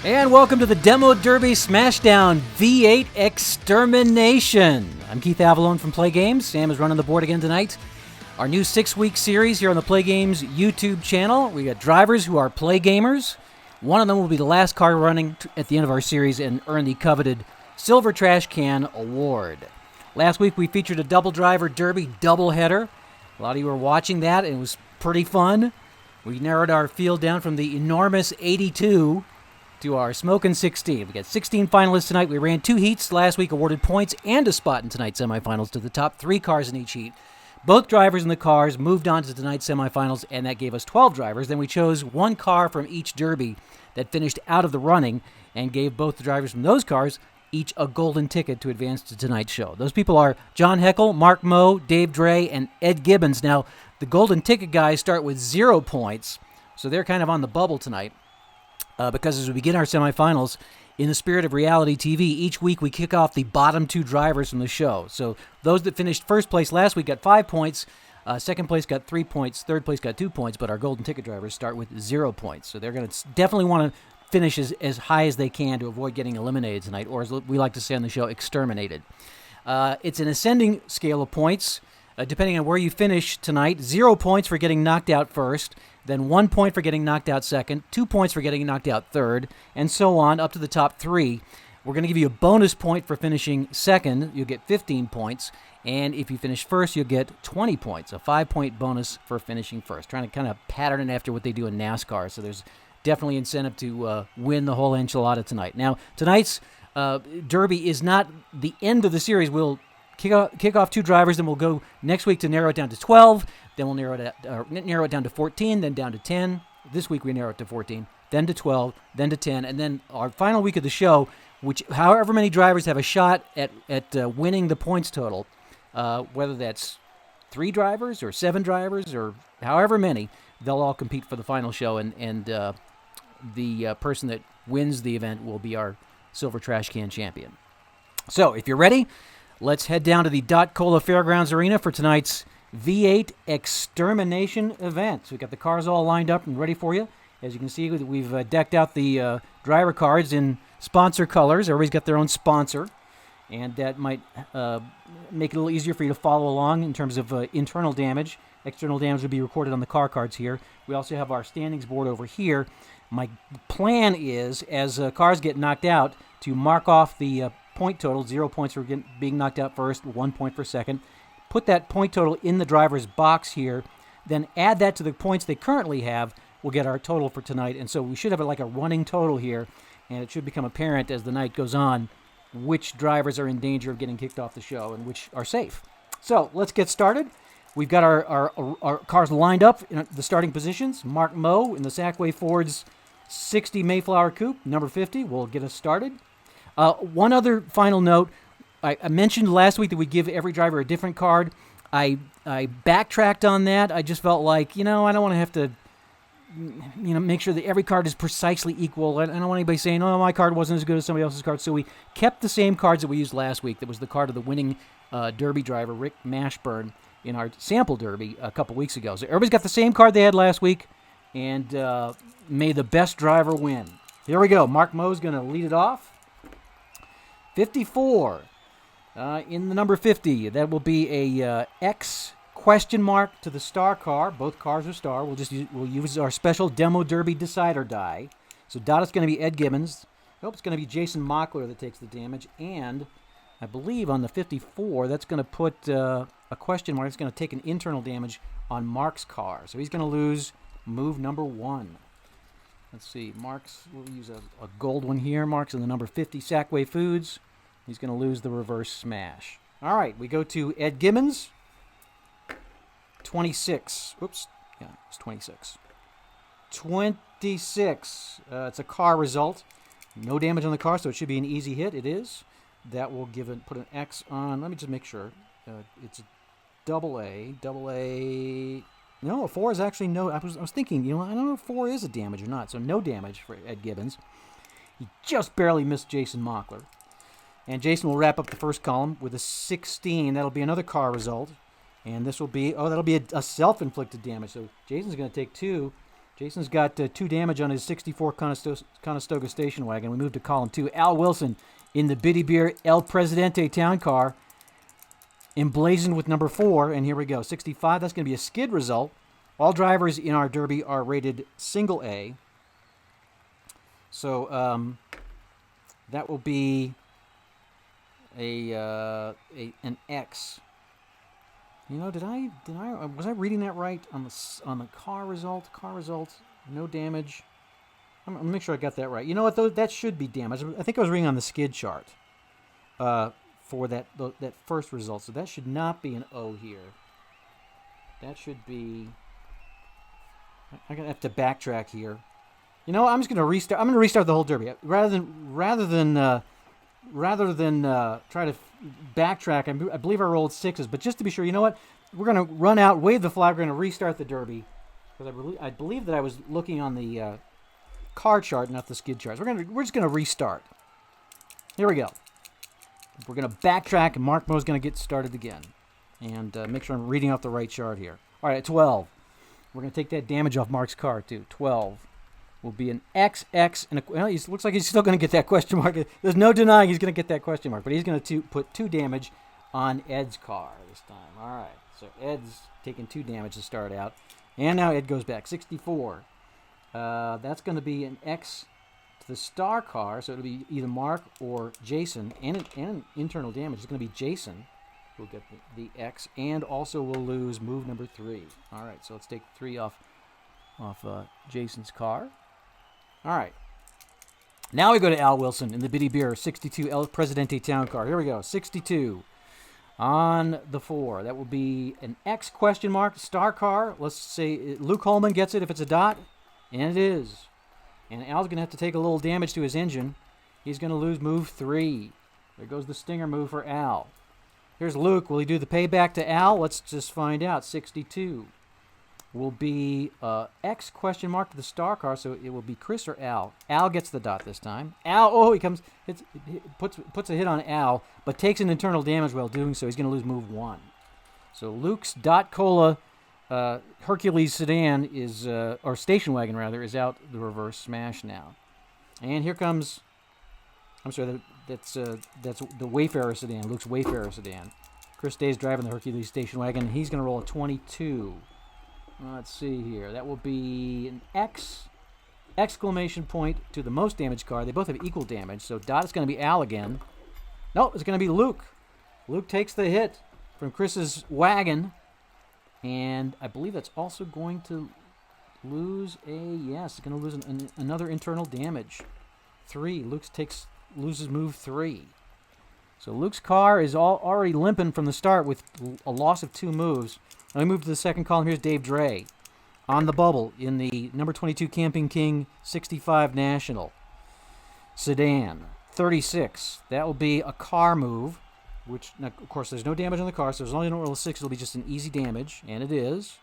And welcome to the Demo Derby Smashdown V8 Extermi-NATION. I'm Keith Avalone from Play Games. Sam is running the board again tonight. Our new 6-week series here on the Play Games YouTube channel. We got drivers who are Play Gamers. One of them will be the last car running at the end of our series and earn the coveted Silver Trash Can Award. Last week we featured a double driver derby doubleheader. A lot of you were watching that, and it was pretty fun. We narrowed our field down from the enormous 82 to our smoking 16. We got 16 finalists tonight. We ran 2 heats last week, awarded points and a spot in tonight's semifinals to the top 3 cars in each heat. Both drivers in the cars moved on to tonight's semifinals, and that gave us 12 drivers. Then we chose one car from each derby that finished out of the running and gave both the drivers from those cars each a golden ticket to advance to tonight's show. Those people are John Heckel, Mark Moe, Dave Dre, and Ed Gibbons. Now, the golden ticket guys start with 0 points, so they're kind of on the bubble tonight. Because as we begin our semifinals, in the spirit of reality TV, each week we kick off the bottom 2 drivers from the show. So those that finished first place last week got 5 points, second place got 3 points, third place got 2 points, but our golden ticket drivers start with 0 points. So they're going to definitely want to finish as high as they can to avoid getting eliminated tonight, or as we like to say on the show, exterminated. It's an ascending scale of points, depending on where you finish tonight. 0 points for getting knocked out first, then 1 point for getting knocked out second, 2 points for getting knocked out third, and so on up to the top 3. We're going to give you a bonus point for finishing second. You'll get 15 points, and if you finish first, you'll get 20 points, a 5-point bonus for finishing first. Trying to kind of pattern it after what they do in NASCAR, so there's definitely incentive to win the whole enchilada tonight. Now, tonight's Derby is not the end of the series. We'll kick off 2 drivers, then we'll go next week to narrow it down to 12. Then we'll narrow it down to 14, then down to 10. This week we narrow it to 14, then to 12, then to 10, and then our final week of the show, which however many drivers have a shot at winning the points total, whether that's 3 drivers or 7 drivers or however many, they'll all compete for the final show, and the person that wins the event will be our Silver Trash Can champion. So if you're ready, let's head down to the Dot Cola Fairgrounds Arena for tonight's V8 Extermi-NATION event. So we've got the cars all lined up and ready for you. As you can see, we've decked out the driver cards in sponsor colors. Everybody's got their own sponsor, and that might make it a little easier for you to follow along in terms of internal damage. External damage will be recorded on the car cards here. We also have our standings board over here. My plan is, as cars get knocked out, to mark off the point total. 0 points for being knocked out first, 1 point for second. Put that point total in the driver's box here, then add that to the points they currently have. We'll get our total for tonight, and so we should have like a running total here, and it should become apparent as the night goes on which drivers are in danger of getting kicked off the show and which are safe. So let's get started. We've got our cars lined up in the starting positions. Mark Moe in the Sackway Ford's 60 Mayflower Coupe, number 50, will get us started. One other final note. I mentioned last week that we give every driver a different card. I backtracked on that. I just felt like, I don't want to have to, make sure that every card is precisely equal. I don't want anybody saying, my card wasn't as good as somebody else's card. So we kept the same cards that we used last week. That was the card of the winning Derby driver, Rick Mashburn, in our sample Derby a couple weeks ago. So everybody's got the same card they had last week, and may the best driver win. Here we go. Mark Moe's going to lead it off. 54. In the number 50, that will be a X question mark to the star car. Both cars are star. We'll use our special Demo Derby decider die. So dot is going to be Ed Gibbons. Nope, it's going to be Jason Mockler that takes the damage. And I believe on the 54, that's going to put a question mark. It's going to take an internal damage on Mark's car. So he's going to lose move number 1. Let's see. We'll use a gold one here. Mark's in the number 50 Sackway Foods. He's going to lose the reverse smash. All right, we go to Ed Gibbons. 26. Oops. Yeah, it's 26. 26. It's a car result. No damage on the car, so it should be an easy hit. It is. That will put an X on. Let me just make sure. It's a double A. Double A. No, a 4 is actually no. I was thinking, I don't know if 4 is a damage or not. So no damage for Ed Gibbons. He just barely missed Jason Mockler. And Jason will wrap up the first column with a 16. That'll be another car result. And this will be, that'll be a self-inflicted damage. So Jason's going to take 2 Jason's got 2 damage on his 64 Conestoga station wagon. We move to column 2. Al Wilson in the Bitty Beer El Presidente town car, emblazoned with number 4. And here we go. 65. That's going to be a skid result. All drivers in our derby are rated single A. So that will be an X. You know, was I reading that right on the car result? Car result, no damage. I'm gonna make sure I got that right. You know what though? That should be damage. I think I was reading on the skid chart for that first result. So that should not be an O here. That should be. I'm gonna have to backtrack here. You know, I'm just gonna restart. I'm gonna restart the whole derby rather than try to backtrack. I believe I rolled 6s, but just to be sure, you know what? We're going to run out, wave the flag. We're going to restart the derby because I believe that I was looking on the car chart, not the skid charts. We're just going to restart. Here we go. We're going to backtrack, and Mark Mo's going to get started again, and make sure I'm reading off the right chart here. All right, 12. We're going to take that damage off Mark's car too. 12. Will be an XX, and he looks like he's still going to get that question mark. There's no denying he's going to get that question mark, but he's going to put 2 damage on Ed's car this time. All right, so Ed's taking 2 damage to start out, and now Ed goes back. 64. That's going to be an X to the star car, so it'll be either Mark or Jason, and an internal damage. It's going to be Jason who will get the X, and also will lose move number 3. All right, so let's take 3 off Jason's car. All right. Now we go to Al Wilson in the Bitty Beer 62 El Presidente town car. Here we go. 62 on the 4. That will be an X question mark star car. Let's say Luke Holman gets it if it's a dot, and it is. And Al's going to have to take a little damage to his engine. He's going to lose move 3. There goes the stinger move for Al. Here's Luke. Will he do the payback to Al? Let's just find out. 62. Will be X question mark to the star car, so it will be Chris or Al. Al gets the dot this time. Al, he comes, puts a hit on Al, but takes an internal damage while doing so. He's going to lose move 1. So Luke's Dot Cola Hercules sedan is, or station wagon rather, is out the reverse smash now. And here comes, I'm sorry, that's the Wayfarer sedan, Luke's Wayfarer sedan. Chris Day's driving the Hercules station wagon, and he's going to roll a 22. Let's see here. That will be an X, exclamation point to the most damaged car. They both have equal damage, so dot is going to be Al again. No, it's going to be Luke. Luke takes the hit from Chris's wagon, and I believe that's also going to lose it's going to lose another internal damage. 3. Luke loses move 3. So Luke's car is already limping from the start with a loss of 2 moves. Now we move to the second column. Here's Dave Dre on the bubble in the number 22 Camping King 65 National sedan. 36. That will be a car move, which, now, of course, there's no damage on the car, so as long as you don't roll a 6, it'll be just an easy damage, and it is.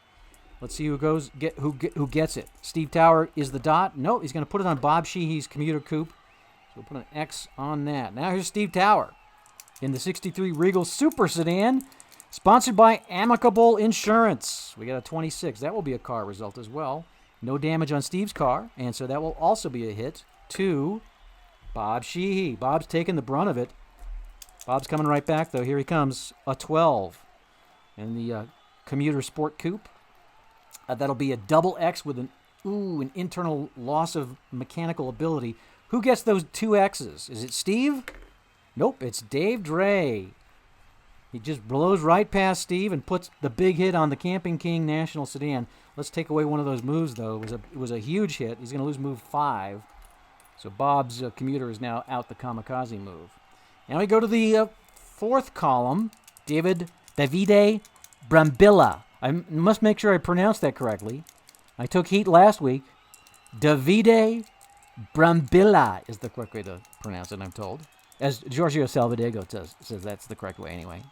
Let's see who gets it. Steve Tower is the dot. No, he's going to put it on Bob Sheehy's commuter coupe. So we'll put an X on that. Now here's Steve Tower in the 63 Regal Super Sedan, sponsored by Amicable Insurance. We got a 26. That will be a car result as well. No damage on Steve's car, and so that will also be a hit to Bob Sheehy. Bob's taking the brunt of it. Bob's coming right back, though. Here he comes, a 12 in the commuter sport coupe. That'll be a double X with an internal loss of mechanical ability. Who gets those 2 X's? Is it Steve? Nope, it's Dave Dre. He just blows right past Steve and puts the big hit on the Camping King National Sedan. Let's take away one of those moves, though. It was a huge hit. He's going to lose move 5. So Bob's commuter is now out the kamikaze move. Now we go to the 4th column. Davide Brambilla. I must make sure I pronounce that correctly. I took heat last week. Davide Brambilla is the correct way to pronounce it, I'm told. As Giorgio Salvadego says that's the correct way anyway.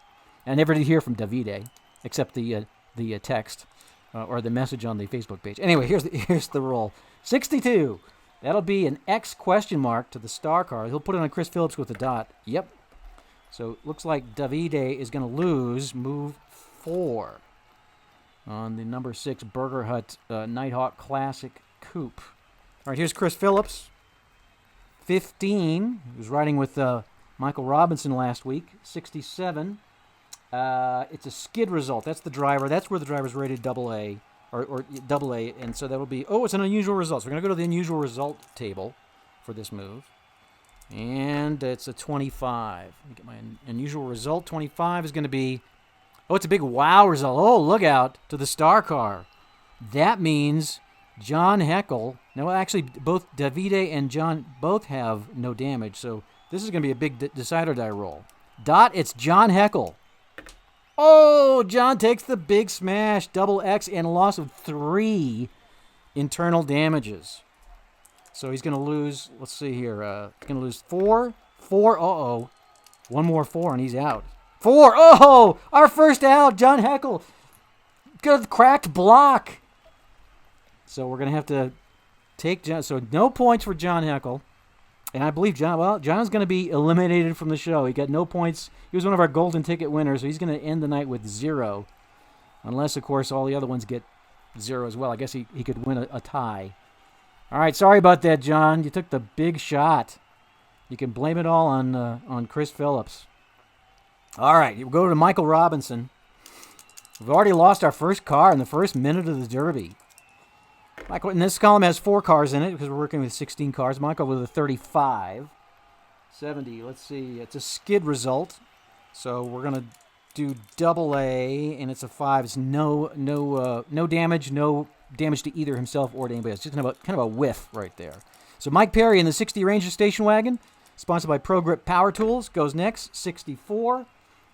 I never did hear from Davide, except the text or the message on the Facebook page. Anyway, here's the roll. 62. That'll be an X question mark to the star car. He'll put it on Chris Phillips with a dot. Yep. So it looks like Davide is going to lose move 4 on the number 6 Burger Hut Nighthawk Classic coupe. All right, here's Chris Phillips. 15. He was riding with Michael Robinson last week. 67. It's a skid result. That's the driver. That's where the driver's rated double A, or double A, and so that will be, it's an unusual result. So we're going to go to the unusual result table for this move. And it's a 25. Let me get my unusual result. 25 is going to be, it's a big wow result. Oh, look out to the star car. That means John Heckel. Now, actually, both Davide and John both have no damage, so this is going to be a big decider die roll. It's John Heckel. Oh, John takes the big smash, double X, and a loss of 3 internal damages. So he's going to lose, let's see here, he's going to lose 4. 4, one more 4, and he's out. 4, our first out, John Heckel. Good cracked block. So we're going to have to take John, so no points for John Heckel. And I believe John's going to be eliminated from the show. He got no points. He was one of our golden ticket winners, so he's going to end the night with 0. Unless, of course, all the other ones get 0 as well. I guess he could win a tie. All right, sorry about that, John. You took the big shot. You can blame it all on Chris Phillips. All right, we'll go to Michael Robinson. We've already lost our first car in the first minute of the Derby. Michael, and this column has 4 cars in it because we're working with 16 cars. Michael with a 35. 70, let's see. It's a skid result. So we're going to do double A, and it's a 5. It's no damage, no damage to either himself or to anybody else. Just kind of a whiff right there. So Mike Perry in the 60 Ranger station wagon, sponsored by Pro Grip Power Tools, goes next. 64.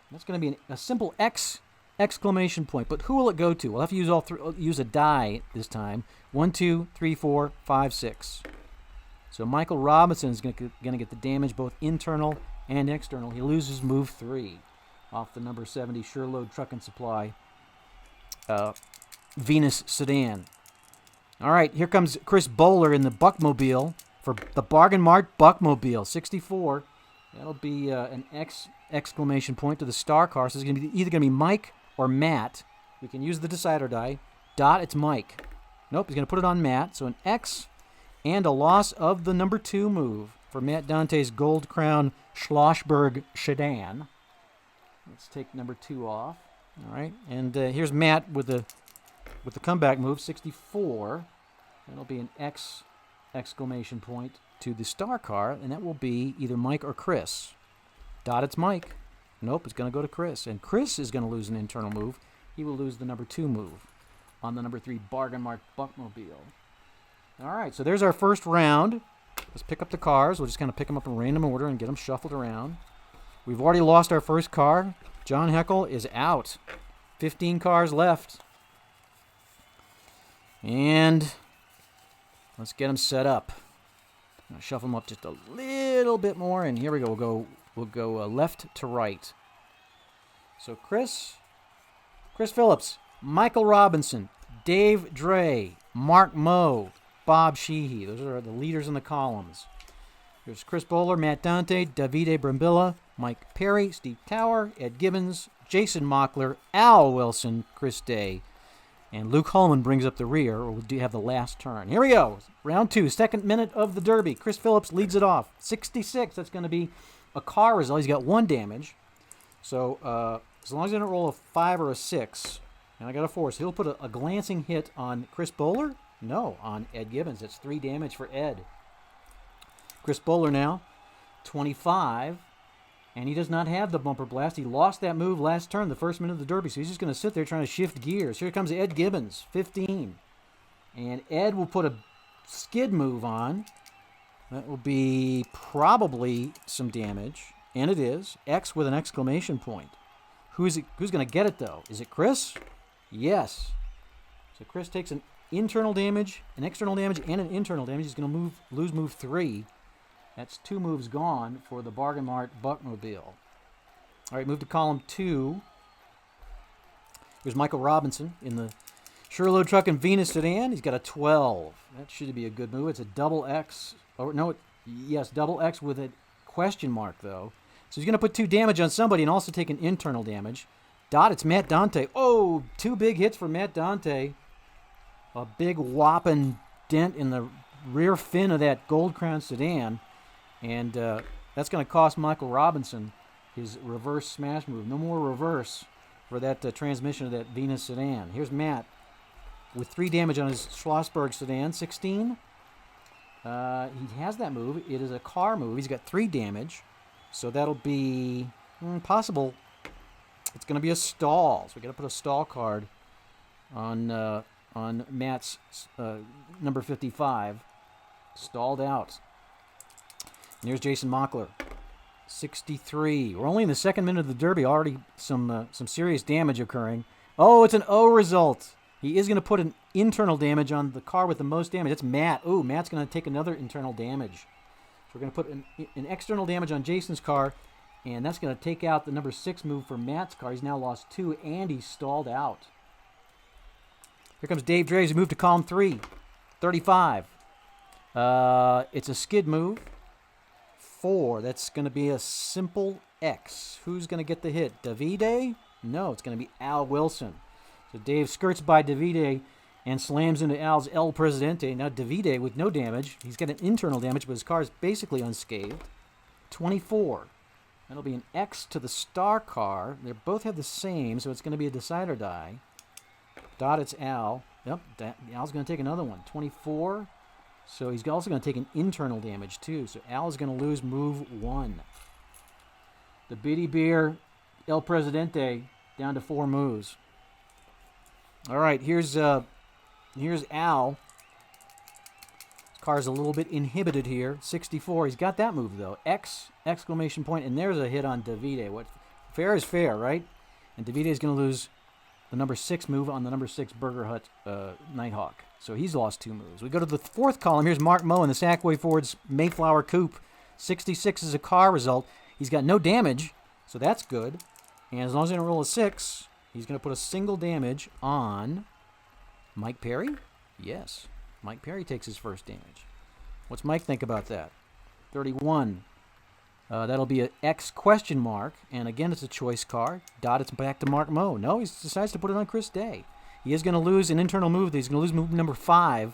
That's going to be a simple X exclamation point. But who will it go to? We'll have to use a die this time. 1, 2, 3, 4, 5, 6. So Michael Robinson is going to get the damage, both internal and external. He loses move 3 off the number 70 Sure-Load Truck and Supply Venus sedan. All right, here comes Chris Bowler in the Buckmobile for the Bargain Mart Buckmobile. 64. That'll be an X exclamation point to the star car. So it's either going to be Mike or Matt. We can use the decider die. It's Mike. Nope, he's going to put it on Matt. So an X and a loss of the number 2 move for Matt Dante's Gold Crown Schlossberg sedan. Let's take number 2 off. All right, and here's Matt with the comeback move, 64. That'll be an X exclamation point to the star car, and that will be either Mike or Chris. It's Mike. Nope, it's going to go to Chris, and Chris is going to lose an internal move. He will lose the number 2 move on the number 3 Bargain Mart Buckmobile. All right, so there's our first round. Let's pick up the cars. We'll just kind of pick them up in random order and get them shuffled around. We've already lost our first car. John Heckel is out. 15 cars left. And let's get them set up. I'm going to shuffle them up just a little bit more, and here we go. We'll go left to right. So Chris Phillips, Michael Robinson, Dave Dre, Mark Moe, Bob Sheehy. Those are the leaders in the columns. There's Chris Bowler, Matt Dante, Davide Brambilla, Mike Perry, Steve Tower, Ed Gibbons, Jason Mockler, Al Wilson, Chris Day, and Luke Holman brings up the rear, or we'll have the last turn. Here we go. Round 2, second minute of the Derby. Chris Phillips leads it off. 66, that's going to be a car result. He's got 1 damage. So as long as I don't roll a 5 or a 6, and I got a 4, so he'll put a glancing hit on Chris Bowler? No, on Ed Gibbons. That's 3 damage for Ed. Chris Bowler now, 25. And he does not have the bumper blast. He lost that move last turn, the first minute of the Derby. So he's just going to sit there trying to shift gears. Here comes Ed Gibbons, 15. And Ed will put a skid move on. That will be probably some damage. And it is. X with an exclamation point. Who's going to get it, though? Is it Chris? Yes. So Chris takes an internal damage, an external damage, and an internal damage. He's going to lose move 3. That's 2 moves gone for the Bargain Mart Buckmobile. All right, move to column 2. Here's Michael Robinson in the Sure-Load Truck and Venus sedan. He's got a 12. That should be a good move. It's a double X. Oh, no, yes, double X with a question mark, though. So he's going to put 2 damage on somebody and also take an internal damage. It's Matt Dante. Oh, 2 big hits for Matt Dante. A big whopping dent in the rear fin of that Gold Crown sedan, and that's going to cost Michael Robinson his reverse smash move. No more reverse for that transmission of that Venus sedan. Here's Matt with 3 damage on his Schlossberg sedan, 16. He has that move. It is a car move. He's got 3 damage, so that'll be possible. It's going to be a stall, so we got to put a stall card on Matt's number 55. Stalled out. And here's Jason Mockler, 63. We're only in the 2nd minute of the Derby. Already some serious damage occurring. Oh, it's an O result. He is going to put an internal damage on the car with the most damage. That's Matt. Ooh, Matt's going to take another internal damage. So we're going to put an external damage on Jason's car, and that's going to take out the number 6 move for Matt's car. He's now lost 2, and he's stalled out. Here comes Dave Dre's move to column 3, 35. It's a skid move. 4. That's going to be a simple X. Who's going to get the hit? Davide? No, it's going to be Al Wilson. So Dave skirts by Davide and slams into Al's El Presidente. Now Davide with no damage. He's got an internal damage, but his car is basically unscathed. 24. That'll be an X to the star car. They both have the same, so it's going to be a decider die. Dot, it's Al. Yep, Al's going to take another one. 24. So he's also going to take an internal damage, too. So Al is going to lose move 1. The Bitty Beer El Presidente down to 4 moves. All right, here's Al. His car's a little bit inhibited here. 64. He's got that move, though. X, exclamation point, and there's a hit on Davide. What fair is fair, right? And Davide is going to lose the number 6 move on the number 6 Burger Hut Nighthawk. So he's lost 2 moves. We go to the 4th column. Here's Mark Moe in the Sackway Ford's Mayflower Coupe. 66 is a car result. He's got no damage, so that's good. And as long as he doesn't roll a 6, he's going to put a single damage on Mike Perry. Yes, Mike Perry takes his first damage. What's Mike think about that? 31. That'll be an X question mark. And again, it's a choice card. Dot, it's back to Mark Moe. No, he decides to put it on Chris Day. He is going to lose an internal move. He's going to lose move number 5.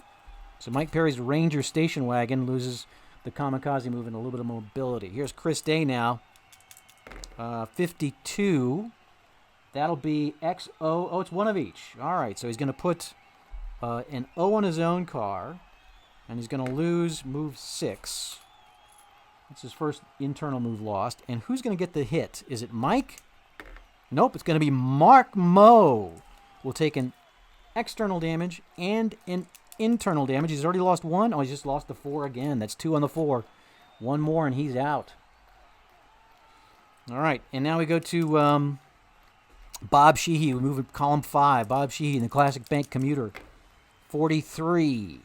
So Mike Perry's Ranger station wagon loses the kamikaze move and a little bit of mobility. Here's Chris Day now. 52. That'll be XO. Oh, it's one of each. All right, so he's going to put an O on his own car, and he's going to lose move 6. That's his first internal move lost. And who's going to get the hit? Is it Mike? Nope, it's going to be Mark Moe. Will take an external damage and an internal damage. He's already lost 1. Oh, he's just lost the 4 again. That's 2 on the 4. 1 more, and he's out. All right, and now we go to Bob Sheehy. We move to column 5. Bob Sheehy in the Classic Bank Commuter. 43.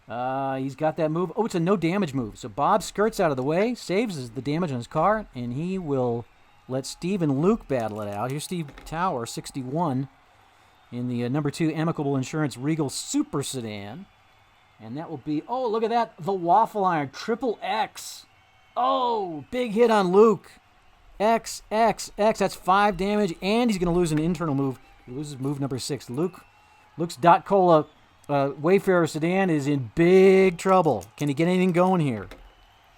He's got that move. Oh, it's a no damage move. So Bob skirts out of the way, saves the damage on his car, and he will let Steve and Luke battle it out. Here's Steve Tower, 61, in the number 2 Amicable Insurance Regal Super Sedan. And that will be, oh, look at that, the Waffle Iron, triple X. Oh, big hit on Luke. X, that's 5 damage, and he's going to lose an internal move. He loses move number 6. Luke's Dot Cola Wayfarer sedan is in big trouble. Can he get anything going here?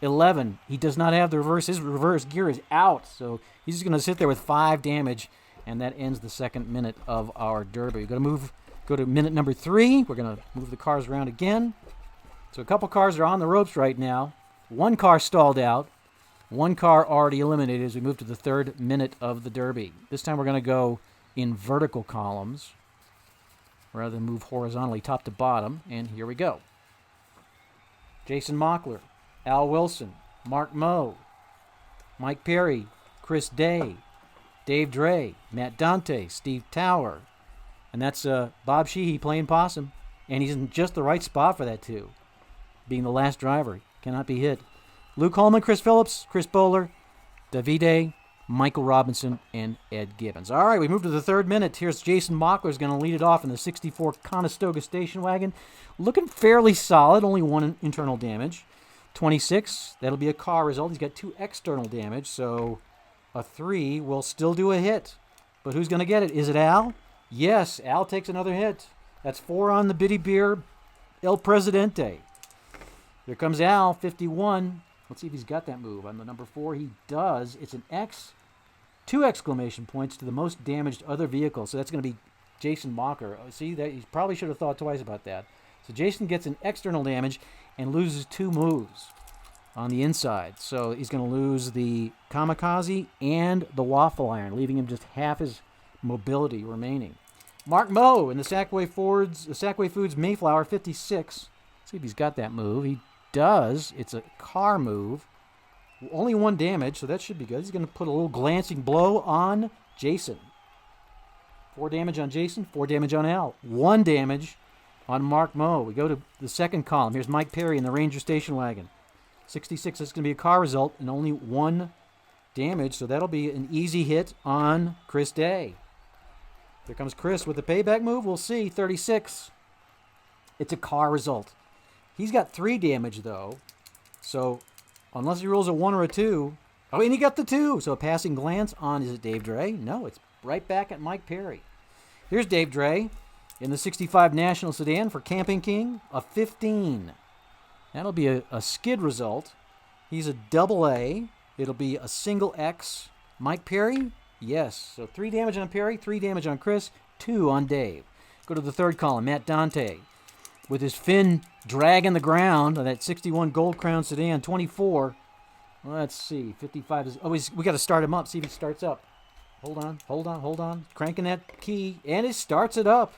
11. He does not have the reverse. His reverse gear is out, so he's just going to sit there with 5 damage, and that ends the 2nd minute of our derby. We're going to go to minute number 3. We're going to move the cars around again. So a couple cars are on the ropes right now. 1 car stalled out. 1 car already eliminated as we move to the 3rd minute of the derby. This time we're going to go in vertical columns rather than move horizontally top to bottom. And here we go. Jason Mockler, Al Wilson, Mark Moe, Mike Perry, Chris Day, Dave Dre, Matt Dante, Steve Tower. And that's Bob Sheehy playing possum. And he's in just the right spot for that, too. Being the last driver. Cannot be hit. Luke Holman, Chris Phillips, Chris Bowler, Davide, Michael Robinson, and Ed Gibbons. All right, we move to the 3rd minute. Here's Jason Mockler is going to lead it off in the 64 Conestoga station wagon. Looking fairly solid, only 1 internal damage. 26, that'll be a car result. He's got 2 external damage, so a 3 will still do a hit. But who's going to get it? Is it Al? Yes, Al takes another hit. That's 4 on the Bitty Beer El Presidente. Here comes Al, 51. Let's see if he's got that move. On the number 4, he does. It's an X. 2 exclamation points to the most damaged other vehicle. So that's going to be Jason Mocker. See, that he probably should have thought twice about that. So Jason gets an external damage and loses 2 moves on the inside. So he's going to lose the Kamikaze and the Waffle Iron, leaving him just half his mobility remaining. Mark Moe in the Sackway Foods Mayflower, 56. See if he's got that move. He does. It's a car move. Only 1 damage, so that should be good. He's going to put a little glancing blow on Jason. 4 damage on Jason, 4 damage on Al. 1 damage on Mark Moe. We go to the second column. Here's Mike Perry in the Ranger Station Wagon. 66, that's going to be a car result, and only 1 damage, so that'll be an easy hit on Chris Day. Here comes Chris with the payback move. We'll see. 36. It's a car result. He's got 3 damage, though, so unless he rolls a 1 or a 2. Oh, and he got the 2. So a passing glance on, is it Dave Dre? No, it's right back at Mike Perry. Here's Dave Dre in the 65 National Sedan for Camping King, a 15. That'll be a skid result. He's a double A. It'll be a single X. Mike Perry? Yes. So 3 damage on Perry, 3 damage on Chris, 2 on Dave. Go to the third column. Matt Dante with his fin dragging the ground on that 61 Gold Crown Sedan, 24. Let's see. 55 is... Oh, we got to start him up. See if he starts up. Hold on. Cranking that key, and it starts it up.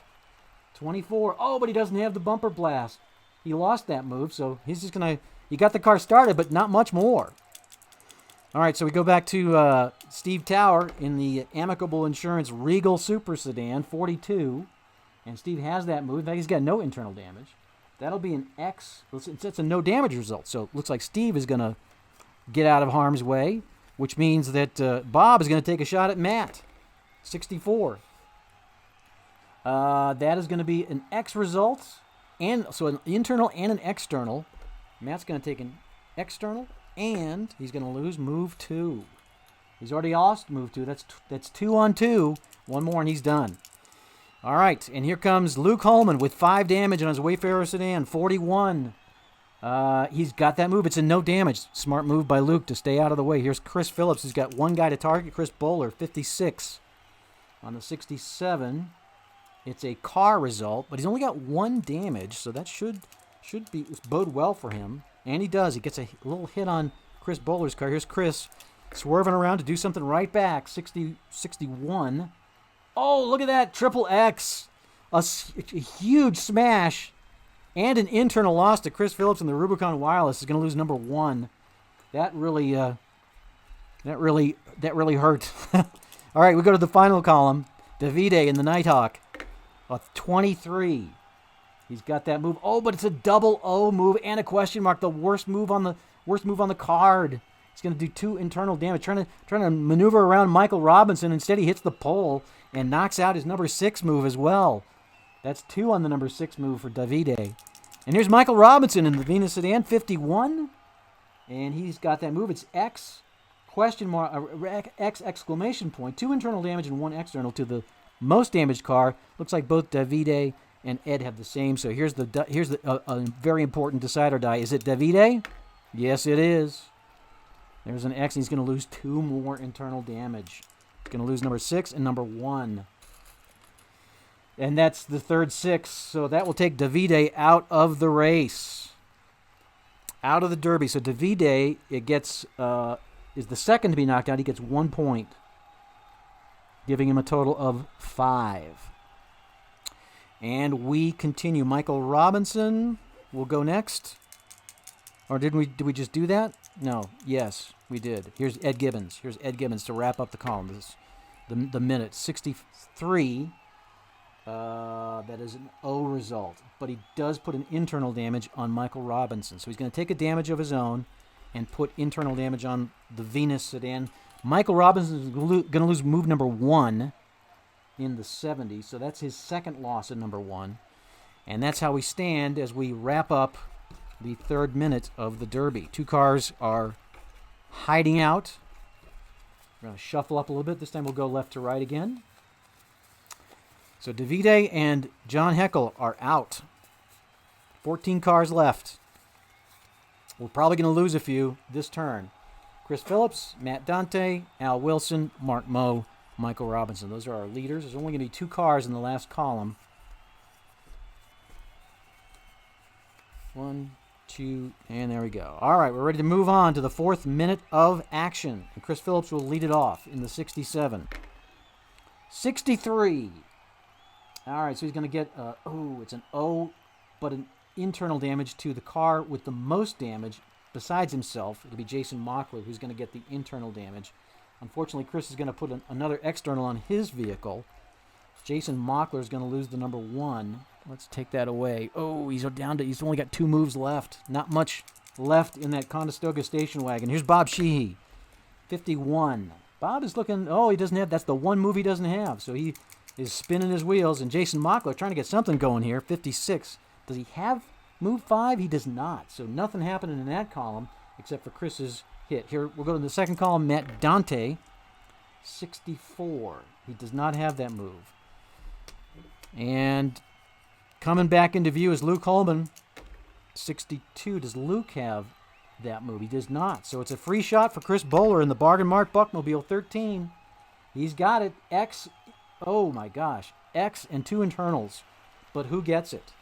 24. Oh, but he doesn't have the bumper blast. He lost that move, so he's just going to... He got the car started, but not much more. All right, so we go back to Steve Tower in the Amicable Insurance Regal Super Sedan, 42. And Steve has that move. In fact, he's got no internal damage. That'll be an X. It's a no damage result, so it looks like Steve is going to get out of harm's way, which means that Bob is going to take a shot at Matt, 64. That is going to be an X result, and so an internal and an external. Matt's going to take an external, and he's going to lose move 2. He's already lost move 2. That's 2 on 2. 1 more, and he's done. All right, and here comes Luke Holman with 5 damage on his Wayfarer Sedan, 41. He's got that move. It's a no damage. Smart move by Luke to stay out of the way. Here's Chris Phillips, who's got 1 guy to target. Chris Bowler, 56. On the 67, it's a car result, but he's only got 1 damage, so that should bode well for him. And he does. He gets a little hit on Chris Bowler's car. Here's Chris swerving around to do something right back. 61. Oh, look at that. Triple X. A huge smash. And an internal loss to Chris Phillips in the Rubicon Wireless is going to lose number 1. That really hurt. All right, we go to the final column. Davide in the Nighthawk, a 23. He's got that move. Oh, but it's a double O move and a question mark. The worst move on the card. He's going to do 2 internal damage, trying to maneuver around Michael Robinson. Instead, he hits the pole and knocks out his number 6 move as well. That's 2 on the number 6 move for Davide. And here's Michael Robinson in the Venus Sedan, 51. And he's got that move. It's X, question mark, X exclamation point. 2 internal damage and 1 external to the most damaged car. Looks like both Davide and Ed have the same. So here's a very important decider die. Is it Davide? Yes, it is. There's an X, and he's going to lose 2 more internal damage. He's going to lose number 6 and number 1. And that's the third 6, so that will take Davide out of the race. Out of the Derby. So Davide, is the second to be knocked out. He gets 1 point, giving him a total of 5. And we continue. Michael Robinson will go next. Or did we just do that? No. Yes, we did. Here's Ed Gibbons. Here's Ed Gibbons to wrap up the column. This is the minute. 63. That is an O result. But he does put an internal damage on Michael Robinson. So he's going to take a damage of his own and put internal damage on the Venus Sedan. Michael Robinson is going to lose move number 1 in the 70s. So that's his second loss at number 1. And that's how we stand as we wrap up the third minute of the Derby. 2 cars are hiding out. We're going to shuffle up a little bit. This time we'll go left to right again. So Davide and John Heckel are out. 14 cars left. We're probably going to lose a few this turn. Chris Phillips, Matt Dante, Al Wilson, Mark Moe, Michael Robinson. Those are our leaders. There's only going to be 2 cars in the last column. 1, 2, and there we go. All right, we're ready to move on to the 4th minute of action. And Chris Phillips will lead it off in the 67. 63. All right, so he's going to get, it's an O, but an internal damage to the car with the most damage besides himself. It'll be Jason Mockler who's going to get the internal damage. Unfortunately, Chris is going to put another external on his vehicle. Jason Mockler is going to lose the number 1. Let's take that away. Oh, he's only got 2 moves left. Not much left in that Conestoga station wagon. Here's Bob Sheehy, 51. Bob is looking, he doesn't have, that's the one move he doesn't have. So he is spinning his wheels. And Jason Mockler trying to get something going here, 56. Does he have move 5? He does not. So nothing happening in that column except for Chris's hit. Here, we'll go to the second column, Matt Dante, 64. He does not have that move. And coming back into view is Luke Holman, 62. Does Luke have that move? He does not. So it's a free shot for Chris Bowler in the Bargain Mart Buckmobile 13. He's got it. X, oh my gosh, X and 2 internals. But who gets it?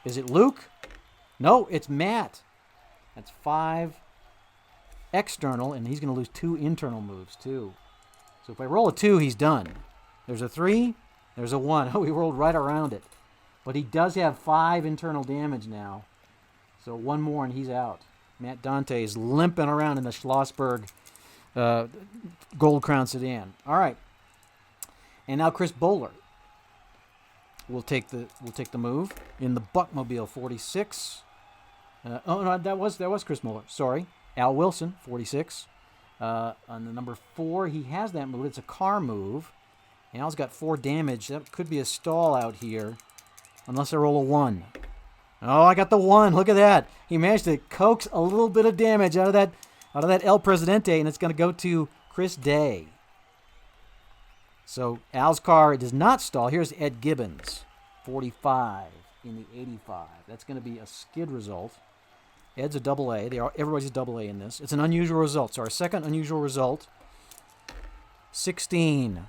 Is it Luke? No, it's Matt. That's 5 external, and he's going to lose 2 internal moves too. So if I roll a 2, he's done. There's a 3, there's a 1. Oh, he rolled right around it. But he does have 5 internal damage now. So 1 more and he's out. Matt Dante is limping around in the Schlossberg Gold Crown sedan. All right. And now Chris Bowler will take the move in the Buckmobile 46. No, that was Chris Bowler. Sorry. Al Wilson, 46. On the number 4, he has that move. It's a car move. Al's got 4 damage. That could be a stall out here. Unless I roll a 1. Oh, I got the 1. Look at that. He managed to coax a little bit of damage out of that El Presidente, and it's going to go to Chris Day. So Al's car does not stall. Here's Ed Gibbons, 45 in the 85. That's going to be a skid result. Ed's a double A. Everybody's a double A in this. It's an unusual result. So our second unusual result, 16.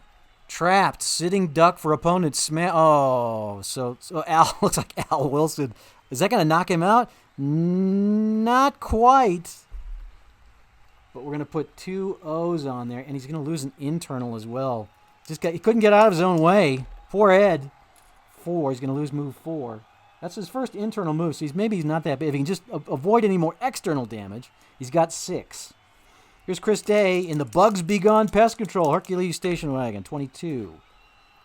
Trapped, sitting duck for opponent smash. Oh, so Al looks like Al Wilson. Is that going to knock him out? Not quite. But we're going to put 2 O's on there, and he's going to lose an internal as well. He couldn't get out of his own way. Poor Ed. 4. He's going to lose move 4. That's his first internal move, so maybe he's not that big. If he can just avoid any more external damage, he's got 6. Here's Chris Day in the Bugs Be Gone Pest Control Hercules Station Wagon, 22.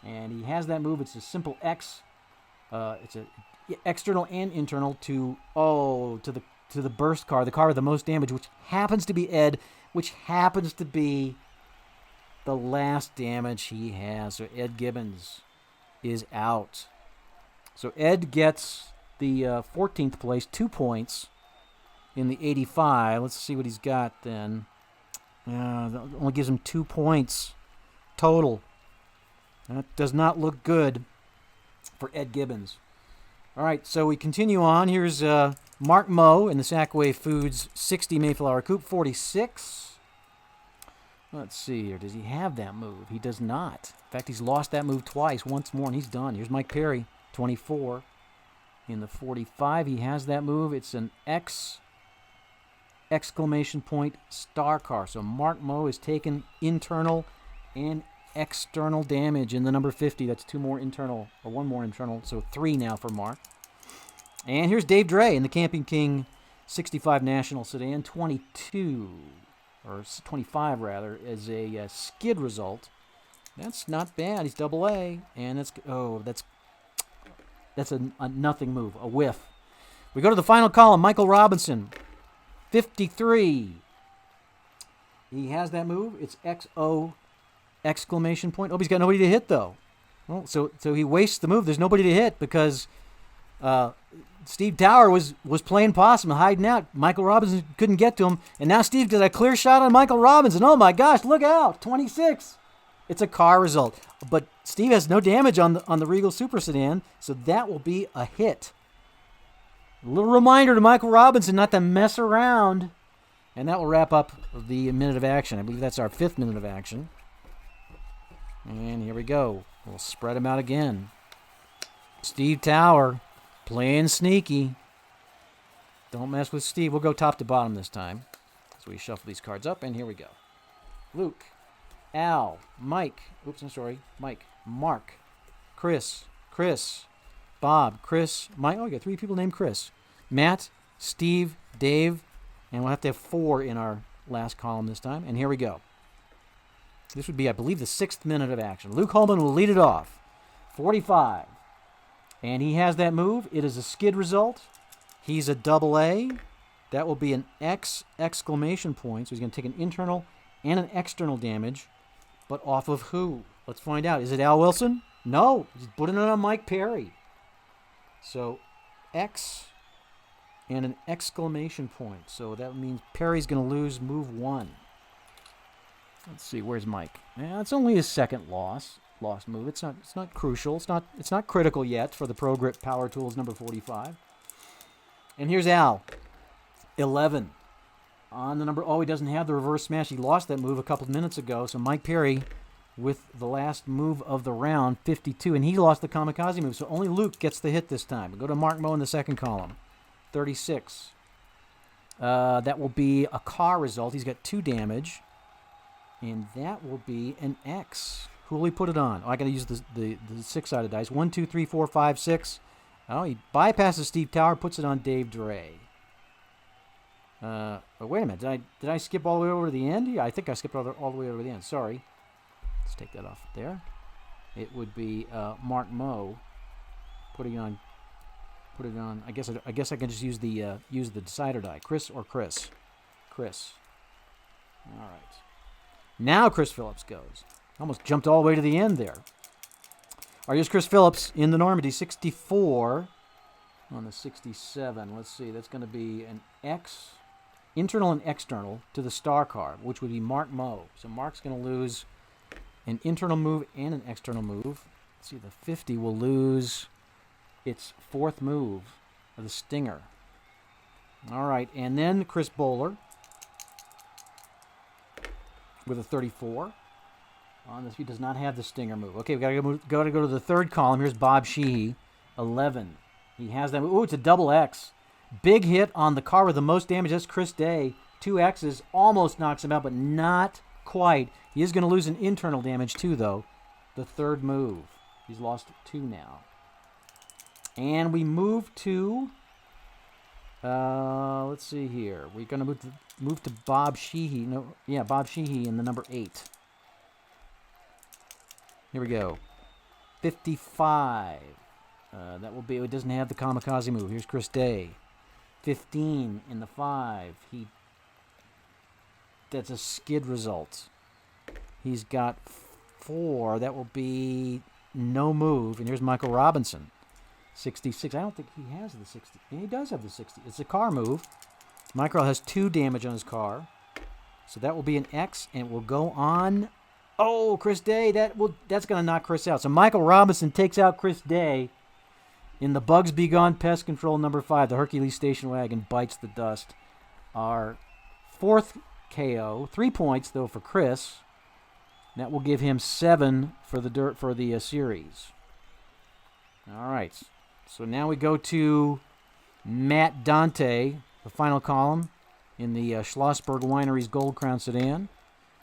And he has that move. It's a simple X. It's a external and internal to the burst car, the car with the most damage, which happens to be Ed, which happens to be the last damage he has. So Ed Gibbons is out. So Ed gets the 14th place, 2 points in the 85. Let's see what he's got then. That only gives him 2 points total. That does not look good for Ed Gibbons. All right, so we continue on. Here's Mark Moe in the Sackway Foods 60 Mayflower Coupe, 46. Let's see here. Does he have that move? He does not. In fact, he's lost that move twice, once more, and he's done. Here's Mike Perry, 24. In the 45, he has that move. It's an X exclamation point star car. So Mark Moe is taking internal and external damage in the number 50. That's 2 more internal, or 1 more internal, so 3 now for Mark. And here's Dave Dre in the Camping King 65 National Sedan, 22, or 25 rather, as a skid result. That's not bad. He's double A, and that's a nothing move, a whiff. We go to the final column, Michael Robinson, 53. He has that move. It's XO exclamation point. Oh, he's got nobody to hit, though. Well, so he wastes the move. There's nobody to hit because Steve Tower was playing possum, hiding out. Michael Robinson couldn't get to him. And now Steve got a clear shot on Michael Robinson. Oh, my gosh, look out. 26. It's a car result. But Steve has no damage on the Regal Super Sedan, so that will be a hit. A little reminder to Michael Robinson not to mess around. And that will wrap up the minute of action. I believe that's our 5th minute of action. And here we go. We'll spread them out again. Steve Tower playing sneaky. Don't mess with Steve. We'll go top to bottom this time. So we shuffle these cards up, and here we go. Luke, Al, Mike. Oops, I'm sorry. Mike, Mark, Chris, Bob, Chris, Mike. Oh, we got 3 people named Chris. Matt, Steve, Dave, and we'll have to have 4 in our last column this time. And here we go. This would be, I believe, the 6th minute of action. Luke Holman will lead it off. 45. And he has that move. It is a skid result. He's a double A. That will be an X exclamation point. So he's going to take an internal and an external damage. But off of who? Let's find out. Is it Al Wilson? No. He's putting it on Mike Perry. So X and an exclamation point. So that means Perry's going to lose move 1. Let's see. Where's Mike? Yeah, it's only his 2nd lost move. It's not crucial. It's not critical yet for the Pro Grip Power Tools number 45. And here's Al. 11. On the number... Oh, he doesn't have the reverse smash. He lost that move a couple of minutes ago. So Mike Perry with the last move of the round, 52. And he lost the kamikaze move. So only Luke gets the hit this time. We'll go to Mark Moe in the 2nd column. 36. That will be a car result. He's got 2 damage. And that will be an X. Who will he put it on? Oh, I got to use the 6-sided dice. 1, 2, 3, 4, 5, 6. Oh, he bypasses Steve Tower, puts it on Dave Dre. Oh, wait a minute. Did I skip all the way over to the end? Yeah, I think I skipped all the way over to the end. Sorry. Let's take that off there. It would be Mark Moe putting on. Put it on. I guess I can just use the decider die. Chris or Chris. Chris. All right. Now Chris Phillips goes. Almost jumped all the way to the end there. All right, here's Chris Phillips in the Normandy. 64 on the 67. Let's see. That's going to be an X, internal and external, to the star card, which would be Mark Moe. So Mark's going to lose an internal move and an external move. Let's see. The 50 will lose its 4th move of the Stinger. All right, and then Chris Bowler with a 34. On this, he does not have the Stinger move. Okay, we got to go to the 3rd column. Here's Bob Sheehy, 11. He has that move. Ooh, it's a double X. Big hit on the car with the most damage. That's Chris Day. 2 X's almost knocks him out, but not quite. He is going to lose an internal damage too, though. The 3rd move. He's lost 2 now. And we move to... let's see here. We're going to move to Bob Sheehy. Bob Sheehy in the number 8. Here we go. 55. That will be... It doesn't have the kamikaze move. Here's Chris Day. 15 in the 5. That's a skid result. He's got 4. That will be no move. And here's Michael Robinson. 66. I don't think he has the 60. And he does have the 60. It's a car move. Michael has 2 damage on his car. So that will be an X, and it will go on... Oh, Chris Day. That's going to knock Chris out. So Michael Robinson takes out Chris Day in the Bugs Be Gone Pest Control number 5. The Hercules station wagon bites the dust. Our 4th KO. 3 points, though, for Chris. That will give him 7 for the series. All right. So now we go to Matt Dante, the final column in the Schlossberg Wineries Gold Crown Sedan.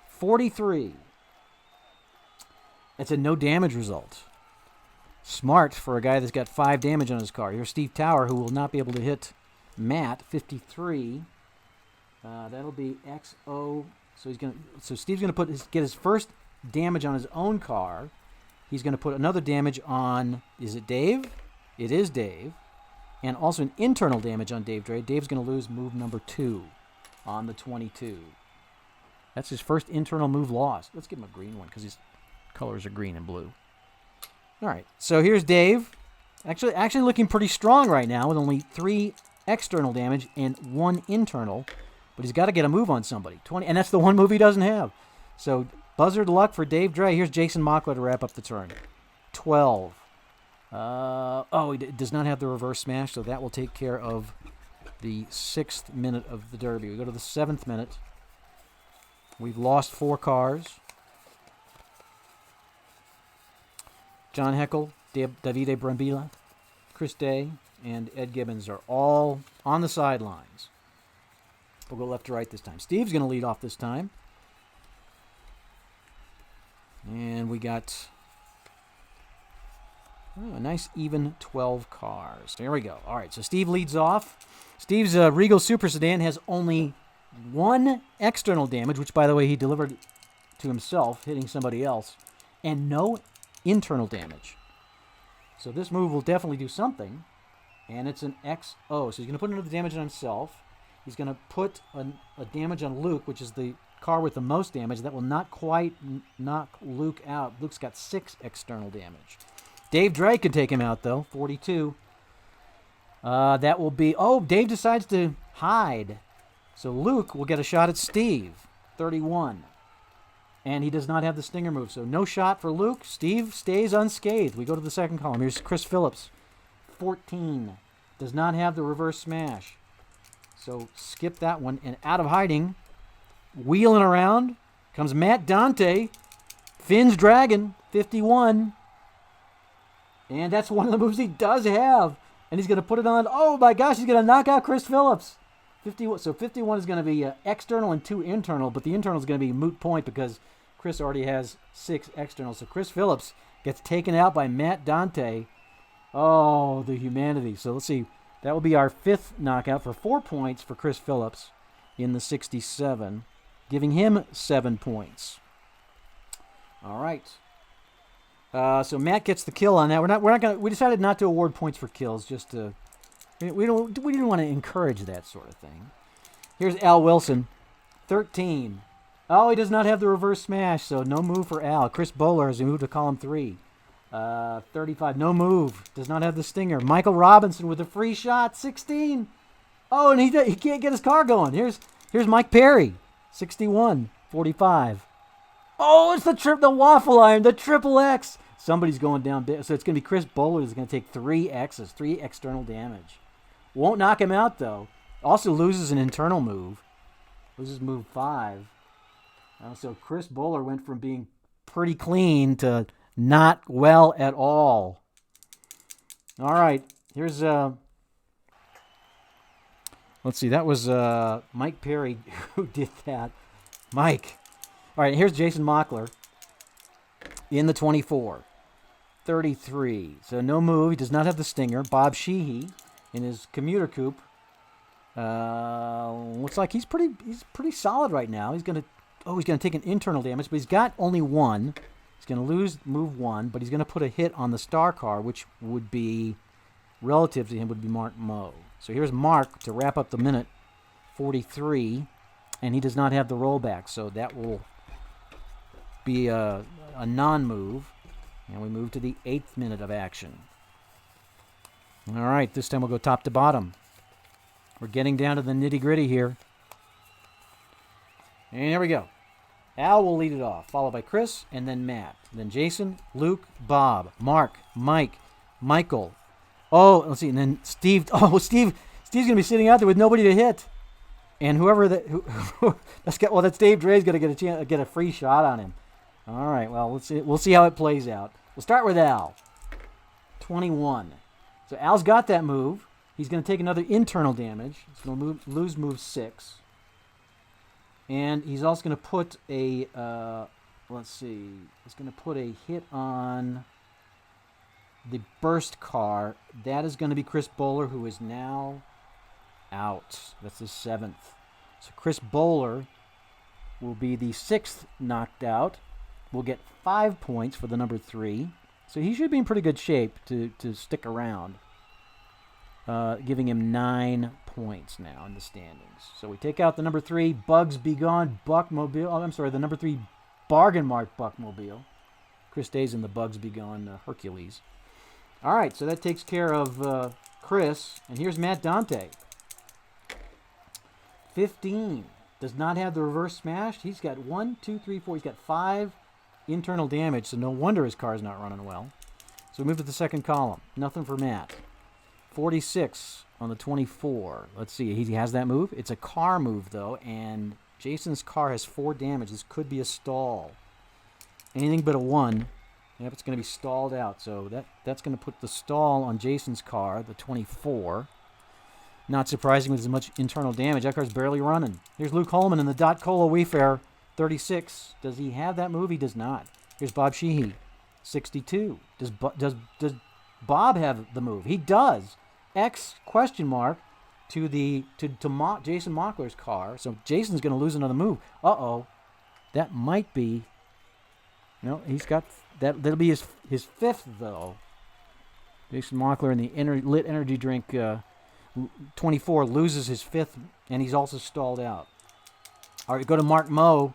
43. It's a no damage result. Smart for a guy that's got 5 damage on his car. Here's Steve Tower, who will not be able to hit Matt. 53. That'll be XO. So Steve's gonna get his first damage on his own car. He's gonna put another damage on. Is it Dave? It is Dave, and also an internal damage on Dave Dre. Dave's gonna lose move number 2 on the 22. That's his first internal move lost. Let's give him a green one because his colors are green and blue. All right, so here's Dave. Actually looking pretty strong right now with only 3 external damage and 1 internal. But he's got to get a move on somebody. 20, and that's the one move he doesn't have. So buzzard luck for Dave Dre. Here's Jason Mockler to wrap up the turn. 12. Oh, it does not have the reverse smash, so that will take care of the 6th minute of the Derby. We go to the 7th minute. We've lost 4 cars. John Heckel, Davide Brambilla, Chris Day, and Ed Gibbons are all on the sidelines. We'll go left to right this time. Steve's going to lead off this time. And we got a nice even 12 cars. There we go. All right, so Steve leads off. Steve's Regal Super Sedan has only 1 external damage, which, by the way, he delivered to himself, hitting somebody else, and no internal damage. So this move will definitely do something, and it's an XO. So he's going to put another damage on himself. He's going to put a damage on Luke, which is the car with the most damage. That will not quite knock Luke out. Luke's got 6 external damage. Dave Drake can take him out, though, 42. That will be... Oh, Dave decides to hide. So Luke will get a shot at Steve, 31. And he does not have the stinger move, so no shot for Luke. Steve stays unscathed. We go to the second column. Here's Chris Phillips, 14. Does not have the reverse smash. So skip that one. And out of hiding, wheeling around, comes Matt Dante, Finn's Dragon, 51. And that's one of the moves he does have. And he's going to put it on. Oh, my gosh, he's going to knock out Chris Phillips. 51. So 51 is going to be external and 2 internal, but the internal is going to be moot point because Chris already has 6 external. So Chris Phillips gets taken out by Matt Dante. Oh, the humanity. So let's see. That will be our 5th knockout for 4 points for Chris Phillips in the 67, giving him 7 points. All right. So Matt gets the kill on that. We're not going. We decided not to award points for kills, just to. We didn't want to encourage that sort of thing. Here's Al Wilson, 13. Oh, he does not have the reverse smash, so no move for Al. Chris Bowler has moved to column 3. 35, no move. Does not have the stinger. Michael Robinson with a free shot, 16. Oh, and he can't get his car going. Here's Mike Perry, 61, 45. Oh, it's the waffle iron, the triple X. Somebody's going down big. So it's going to be Chris Bowler who's going to take 3 X's, 3 external damage. Won't knock him out, though. Also loses an internal move. Loses move 5. So Chris Bowler went from being pretty clean to not well at all. All right. Here's, let's see. That was Mike Perry who did that. Mike. All right. Here's Jason Mockler in the 24. 33. So no move. He does not have the stinger. Bob Sheehy in his commuter coupe. Looks like he's pretty solid right now. He's gonna take an internal damage, but he's got only 1. He's gonna lose move 1, but he's gonna put a hit on the star car, which would be relative to him would be Mark Moe. So here's Mark to wrap up the minute, 43, and he does not have the rollback, so that will be a non-move. And we move to the 8th minute of action. All right, this time we'll go top to bottom. We're getting down to the nitty-gritty here. And here we go. Al will lead it off, followed by Chris, and then Matt. Then Jason, Luke, Bob, Mark, Mike, Michael. Oh, let's see, and then Steve. Oh, Steve's going to be sitting out there with nobody to hit. And whoever that's Dave Dre's going to get a free shot on him. All right, well, let's see. We'll see how it plays out. We'll start with Al. 21. So Al's got that move. He's going to take another internal damage. He's going to lose move 6. And he's also going to put a, let's see. He's going to put a hit on the burst car. That is going to be Chris Bowler, who is now out. That's the 7th. So Chris Bowler will be the 6th knocked out. Will get 5 points for the number 3. So he should be in pretty good shape to stick around. Giving him 9 points now in the standings. So we take out the number 3, Bugs Be Gone Buckmobile. Oh, I'm sorry, the number 3, Bargain Mart Buckmobile. Chris stays in the Bugs Be Gone Hercules. All right, so that takes care of Chris. And here's Matt Dante. 15. Does not have the reverse smash. He's got 1, 2, 3, 4. He's got 5 internal damage, so no wonder his car's not running well. So we move to the second column. Nothing for Matt. 46 on the 24. Let's see. He has that move. It's a car move, though, and Jason's car has 4 damage. This could be a stall. Anything but a 1. Yep, it's going to be stalled out. So that's going to put the stall on Jason's car, the 24. Not surprising with as much internal damage. That car's barely running. Here's Luke Holman in the Dot Cola Wayfair, 36. Does he have that move? He does not. Here's Bob Sheehy, 62. Does Bob have the move? He does. X question mark to Jason Mockler's car. So Jason's going to lose another move. Uh-oh. That might be... No, he's got... That'll be his 5th, though. Jason Mockler in the lit energy drink 24 loses his 5th, and he's also stalled out. All right, go to Mark Moe,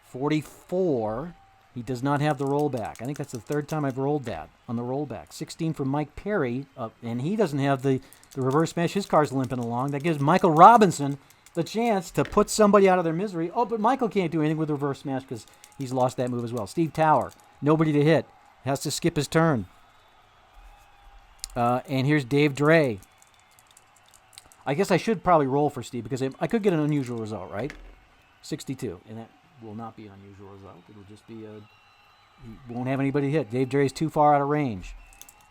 44. He does not have the rollback. I think that's the 3rd time I've rolled that on the rollback. 16 for Mike Perry, and he doesn't have the reverse smash. His car's limping along. That gives Michael Robinson the chance to put somebody out of their misery. Oh, but Michael can't do anything with the reverse smash because he's lost that move as well. Steve Tower, nobody to hit. Has to skip his turn. And here's Dave Dre. I guess I should probably roll for Steve because I could get an unusual result, right? 62, and that will not be an unusual result. It'll just be he won't have anybody to hit. Dave Dre's too far out of range.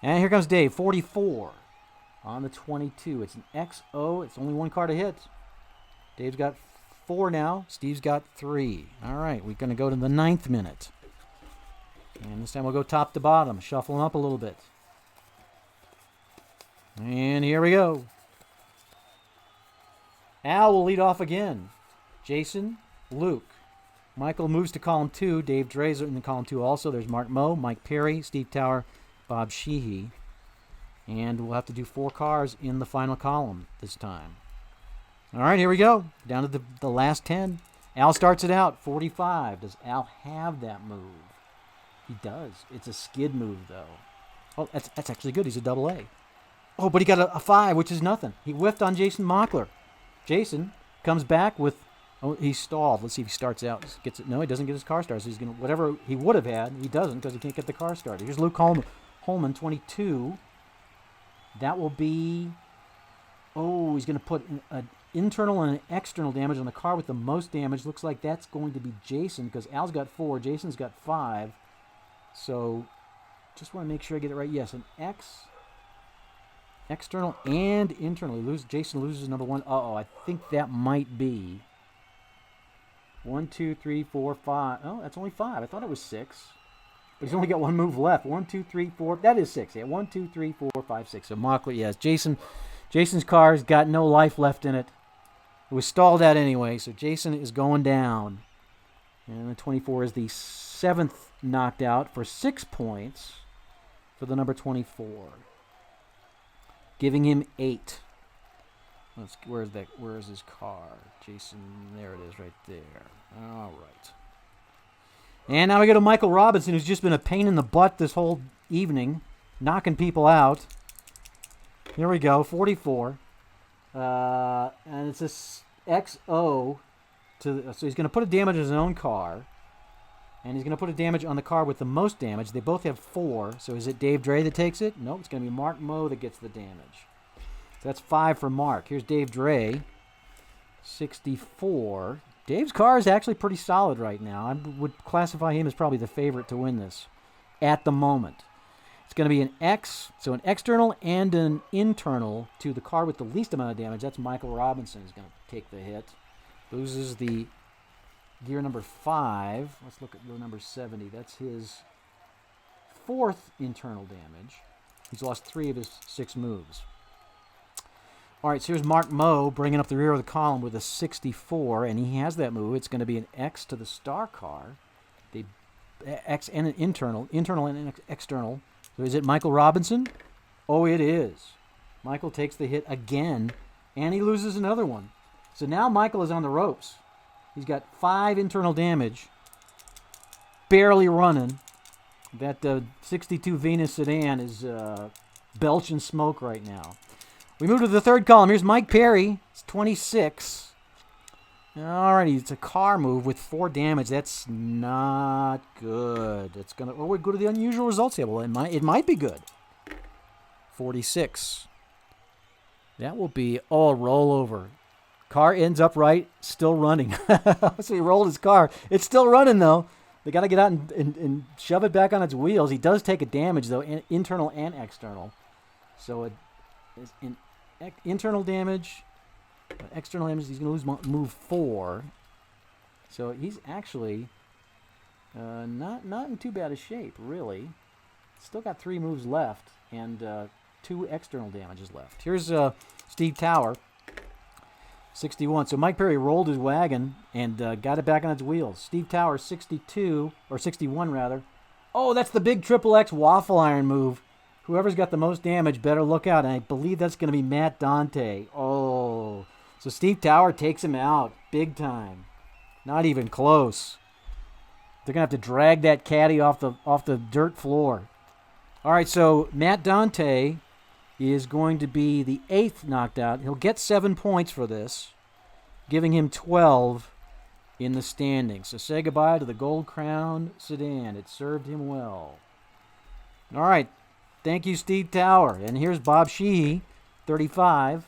And here comes Dave, 44 on the 22. It's an XO. It's only 1 card to hit. Dave's got 4 now. Steve's got 3. All right, we're going to go to the 9th minute. And this time we'll go top to bottom, shuffling up a little bit. And here we go. Al will lead off again. Jason, Luke. Michael moves to column 2. Dave Dre's in the column 2 also. There's Mark Moe, Mike Perry, Steve Tower, Bob Sheehy. And we'll have to do 4 cars in the final column this time. All right, here we go. Down to the last 10. Al starts it out, 45. Does Al have that move? He does. It's a skid move, though. Oh, that's actually good. He's a double A. Oh, but he got a 5, which is nothing. He whiffed on Jason Mockler. Jason comes back with... Oh, he's stalled. Let's see if he starts out. Gets it. No, he doesn't get his car started. So he's going to... Whatever he would have had, he doesn't because he can't get the car started. Here's Luke Holman, 22. That will be... Oh, he's going to put an internal and an external damage on the car with the most damage. Looks like that's going to be Jason because Al's got 4. Jason's got 5. So just want to make sure I get it right. Yes, an external and internal. Jason loses number 1. Uh-oh, I think that might be 1, 2, 3, 4, 5. Oh, that's only 5. I thought it was 6. But he's only got 1 move left. 1, 2, 3, 4. That is 6. Yeah, 1, 2, 3, 4, 5, 6. So Mockler, yes. Jason's car's got no life left in it. It was stalled out anyway, so Jason is going down. And the 24 is the 7th knocked out for 6 points for the number 24. Giving him 8. Where's his car? Jason, there it is right there. All right. And now we go to Michael Robinson, who's just been a pain in the butt this whole evening, knocking people out. Here we go, 44. And it's this XO. So he's going to put a damage on his own car. And he's going to put a damage on the car with the most damage. They both have 4. So is it Dave Dre that takes it? No, it's going to be Mark Moe that gets the damage. So that's 5 for Mark. Here's Dave Dre, 64. Dave's car is actually pretty solid right now. I would classify him as probably the favorite to win this at the moment. It's going to be an X, so an external and an internal to the car with the least amount of damage. That's Michael Robinson is going to take the hit. Loses the gear number 5. Let's look at gear number 70. That's his 4th internal damage. He's lost 3 of his 6 moves. All right, so here's Mark Moe bringing up the rear of the column with a 64, and he has that move. It's going to be an X to the star car. The X and an internal and an external. So is it Michael Robinson? Oh, it is. Michael takes the hit again, and he loses another one. So now Michael is on the ropes. He's got 5 internal damage, barely running. That 62 Venus sedan is belching smoke right now. We move to the third column. Here's Mike Perry. It's 26. Alrighty, it's a car move with 4 damage. That's not good. It's gonna. Oh, we go to the unusual results table. It might be good. 46. That will be a rollover. Car ends upright, still running. So he rolled his car. It's still running though. They got to get out and shove it back on its wheels. He does take a damage though, internal and external. So it is internal damage. External damage, he's going to lose move 4. So he's actually not in too bad a shape, really. Still got 3 moves left and 2 external damages left. Here's Steve Tower, 61. So Mike Perry rolled his wagon and got it back on its wheels. Steve Tower, 62, or 61 rather. Oh, that's the big triple X waffle iron move. Whoever's got the most damage better look out. And I believe that's going to be Matt Dante. Oh. So Steve Tower takes him out big time. Not even close. They're going to have to drag that caddy off the dirt floor. All right, so Matt Dante is going to be the 8th knocked out. He'll get 7 points for this, giving him 12 in the standings. So say goodbye to the Gold Crown sedan. It served him well. All right, thank you, Steve Tower. And here's Bob Sheehy, 35.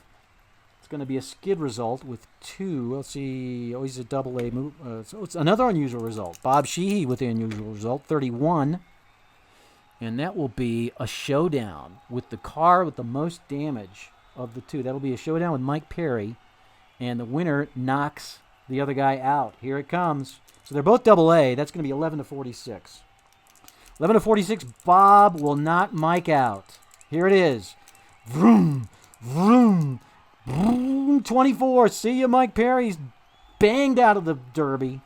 Going to be a skid result with 2. Let's see. Oh, he's a double A move. So it's another unusual result. Bob Sheehy with the unusual result, 31. And that will be a showdown with the car with the most damage of the 2. That'll be a showdown with Mike Perry. And the winner knocks the other guy out. Here it comes. So they're both double A. That's going to be 11 to 46. 11 to 46. Bob will knock Mike out. Here it is. Vroom, vroom. 24. See you, Mike Perry's banged out of the Derby.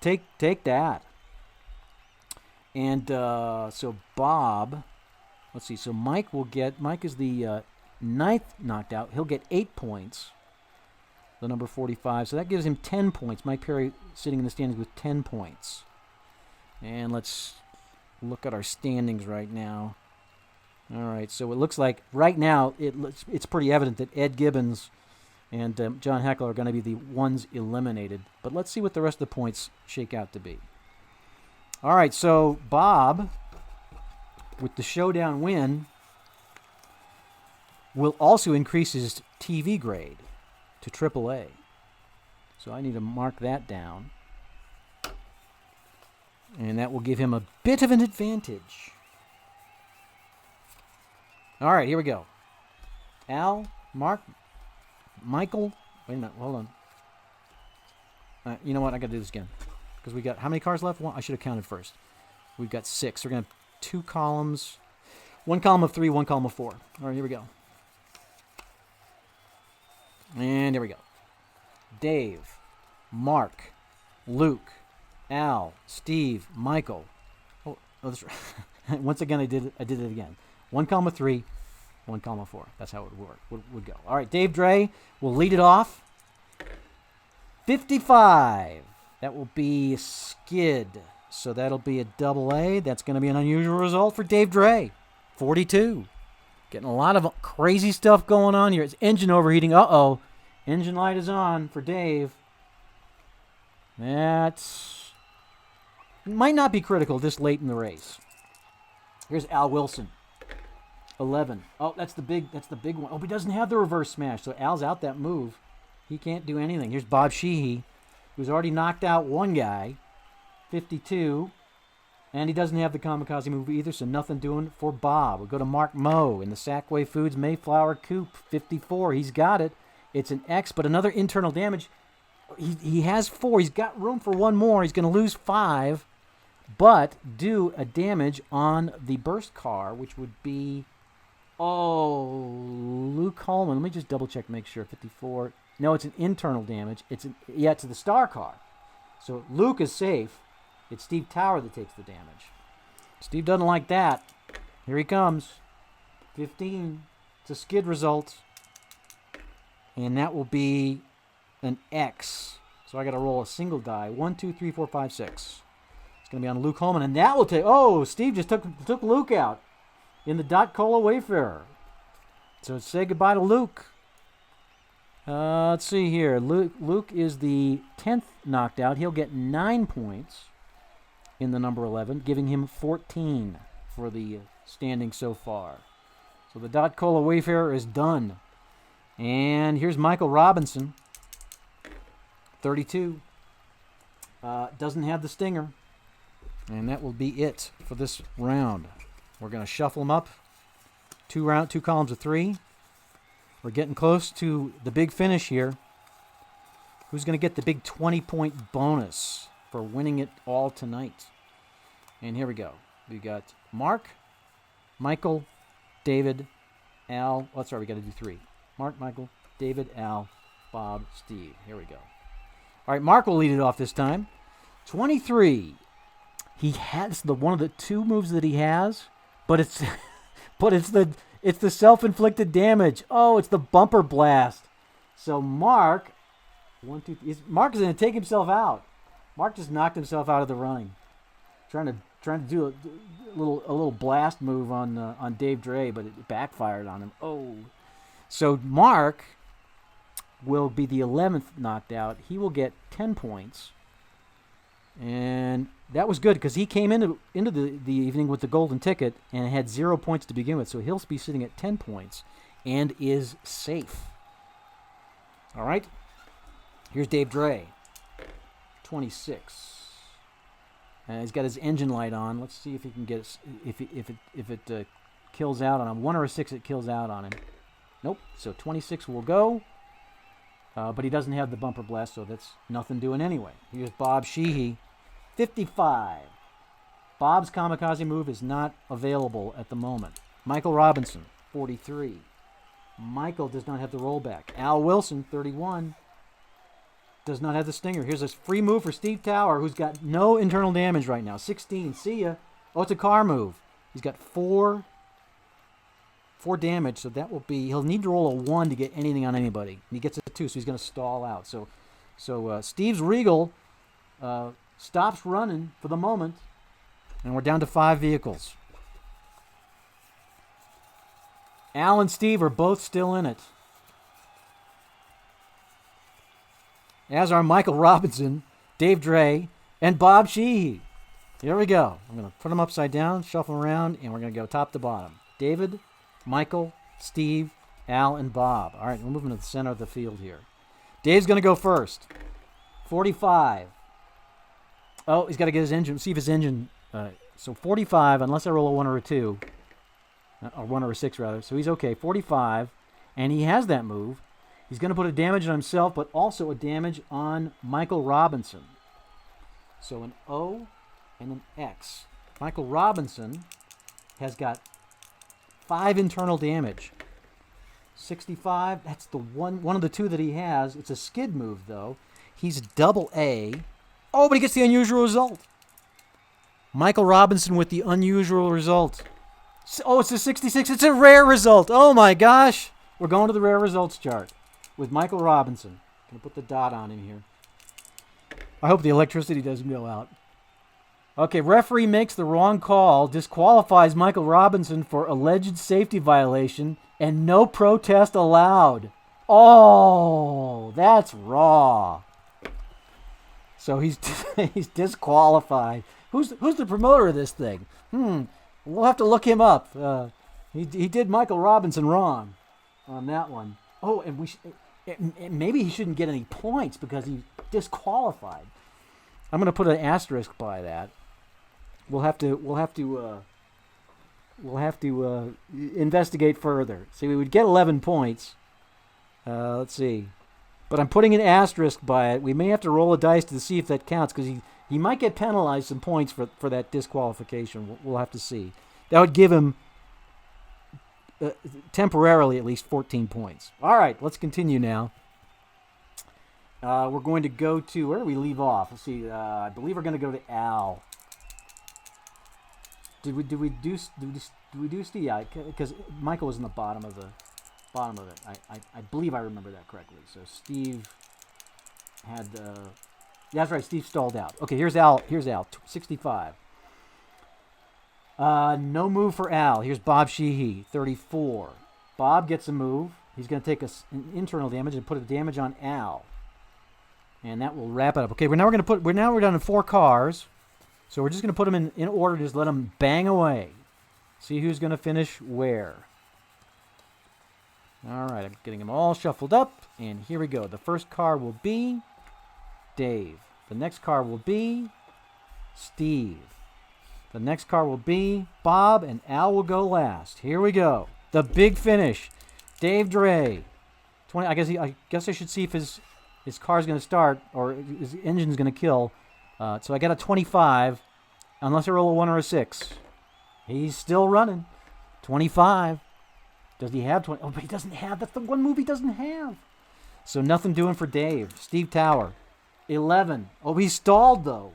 Take that. And so Bob, let's see. So Mike is the 9th knocked out. He'll get 8 points. The number 45. So that gives him 10 points. Mike Perry sitting in the standings with 10 points. And let's look at our standings right now. All right, so it looks like right now it's pretty evident that Ed Gibbons and John Heckler are going to be the ones eliminated. But let's see what the rest of the points shake out to be. All right, so Bob, with the showdown win, will also increase his TV grade to AAA. So I need to mark that down. And that will give him a bit of an advantage. All right, here we go. Al, Mark, Michael. Wait a minute, hold on. You know what? I got to do this again. Because we got, how many cars left? One, I should have counted first. We've got 6. We're going to have 2 columns. 1 column of 3, 1 column of 4. All right, here we go. And here we go. Dave, Mark, Luke, Al, Steve, Michael. Oh that's right. Once again, I did it again. 1 column of 3, 1 column of 4. That's how it would work. Would go. All right, Dave Dre will lead it off. 55. That will be a skid. So that'll be a double A. That's going to be an unusual result for Dave Dre. 42. Getting a lot of crazy stuff going on here. It's engine overheating. Uh-oh. Engine light is on for Dave. That's might not be critical this late in the race. Here's Al Wilson. 11. Oh, that's the big one. Oh, but he doesn't have the reverse smash, so Al's out that move. He can't do anything. Here's Bob Sheehy, who's already knocked out one guy. 52. And he doesn't have the kamikaze move either, so nothing doing for Bob. We'll go to Mark Moe in the Sackway Foods Mayflower Coupe. 54. He's got it. It's an X, but another internal damage. He has 4. He's got room for 1 more. He's going to lose 5, but do a damage on the burst car, which would be... Oh, Luke Holman. Let me just double check, make sure. 54. No, it's an internal damage. It's the star car. So Luke is safe. It's Steve Tower that takes the damage. Steve doesn't like that. Here he comes. 15. It's a skid result. And that will be an X. So I got to roll a single die. 1, 2, 3, 4, 5, 6. It's going to be on Luke Holman. And that will take... Oh, Steve just took Luke out in the Dot Cola Wayfarer. So say goodbye to Luke. Let's see here. Luke is the 10th knocked out. He'll get 9 points in the number 11, giving him 14 for the standing so far. So the Dot Cola Wayfarer is done. And here's Michael Robinson, 32. Doesn't have the stinger. And that will be it for this round. We're going to shuffle them up. Two columns of 3. We're getting close to the big finish here. Who's going to get the big 20-point bonus for winning it all tonight? And here we go. We got Mark, Michael, David, Al. Oh, sorry, we got to do 3. Mark, Michael, David, Al, Bob, Steve. Here we go. All right, Mark will lead it off this time. 23. He has one of the 2 moves that he has, but it's it's the self-inflicted damage. Oh, it's the bumper blast. So Mark, Mark is going to take himself out. Mark just knocked himself out of the running, trying to do a little blast move on Dave Dre, but it backfired on him. Oh, so Mark will be the 11th knocked out. He will get 10 points, and that was good because he came into the evening with the golden ticket and had 0 points to begin with, so he'll be sitting at 10 points and is safe. All right, here's Dave Dre, 26. He's got his engine light on. Let's see if he can get if it kills out on him. 1 or a 6, it kills out on him. Nope. So 26 will go, but he doesn't have the bumper blast, so that's nothing doing anyway. Here's Bob Sheehy, 55. Bob's kamikaze move is not available at the moment. Michael Robinson, 43. Michael does not have the rollback. Al Wilson, 31. Does not have the stinger. Here's a free move for Steve Tower, who's got no internal damage right now. 16. See ya. Oh, it's a car move. He's got 4 damage, so that will be... He'll need to roll a 1 to get anything on anybody. And he gets a 2, so he's going to stall out. So Steve's Regal stops running for the moment, and we're down to 5 vehicles. Al and Steve are both still in it. As are Michael Robinson, Dave Dre, and Bob Sheehy. Here we go. I'm going to put them upside down, shuffle around, and we're going to go top to bottom. David, Michael, Steve, Al, and Bob. All right, we're moving to the center of the field here. Dave's going to go first. 45. Oh, he's got to get his engine. See if his engine... so 45, unless I roll a 1 or a 2. Or 1 or a 6, rather. So he's okay. 45. And he has that move. He's going to put a damage on himself, but also a damage on Michael Robinson. So an O and an X. Michael Robinson has got 5 internal damage. 65, that's the one of the 2 that he has. It's a skid move, though. He's double A. Oh, but he gets the unusual result. Michael Robinson with the unusual result. Oh, it's a 66. It's a rare result. Oh, my gosh. We're going to the rare results chart with Michael Robinson. Going to put the dot on him here. I hope the electricity doesn't go out. Okay, referee makes the wrong call, disqualifies Michael Robinson for alleged safety violation, and no protest allowed. Oh, that's raw. So he's disqualified. Who's the promoter of this thing? We'll have to look him up. He did Michael Robinson wrong on that one. Oh, and maybe he shouldn't get any points because he's disqualified. I'm going to put an asterisk by that. We'll have to investigate further. See, we would get 11 points. Let's see, but I'm putting an asterisk by it. We may have to roll a dice to see if that counts because he might get penalized some points for that disqualification. We'll have to see. That would give him temporarily at least 14 points. All right, let's continue now. We're going to go to, where do we leave off? Let's see. I believe we're going to go to Al. Did we do Steve? Yeah, because Michael was in the bottom of it. I believe I remember that correctly. So Steve had that's right. Steve stalled out. Okay, here's Al. 65. No move for Al. Here's Bob Sheehy, 34. Bob gets a move. He's going to take an internal damage and put a damage on Al. And that will wrap it up. Okay, we're now down to 4 cars. So we're just going to put them in order, just let them bang away. See who's going to finish where. All right, I'm getting them all shuffled up. And here we go. The first car will be Dave. The next car will be Steve. The next car will be Bob, and Al will go last. Here we go. The big finish. Dave Dre. 20. I guess I should see if his car's going to start or his engine's going to kill. So I got a 25, unless I roll a 1 or a 6. He's still running. 25. Does he have 20? Oh, but he doesn't have. That's the one move he doesn't have. So nothing doing for Dave. Steve Tower. 11. Oh, he stalled, though.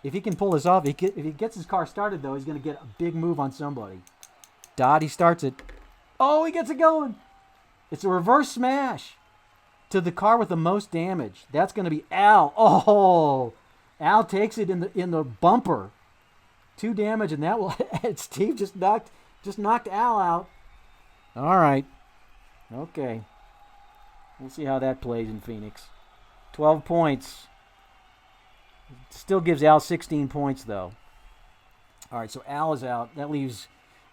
If he can pull this off, if he gets his car started, though, he's going to get a big move on somebody. Dottie starts it. Oh, he gets it going. It's a reverse smash to the car with the most damage. That's going to be Al. Oh, Al takes it in the bumper. 2 damage, and that will. Steve just knocked Al out. All right. Okay. We'll see how that plays in Phoenix. 12 points. Still gives Al 16 points, though. All right, so Al is out. That leaves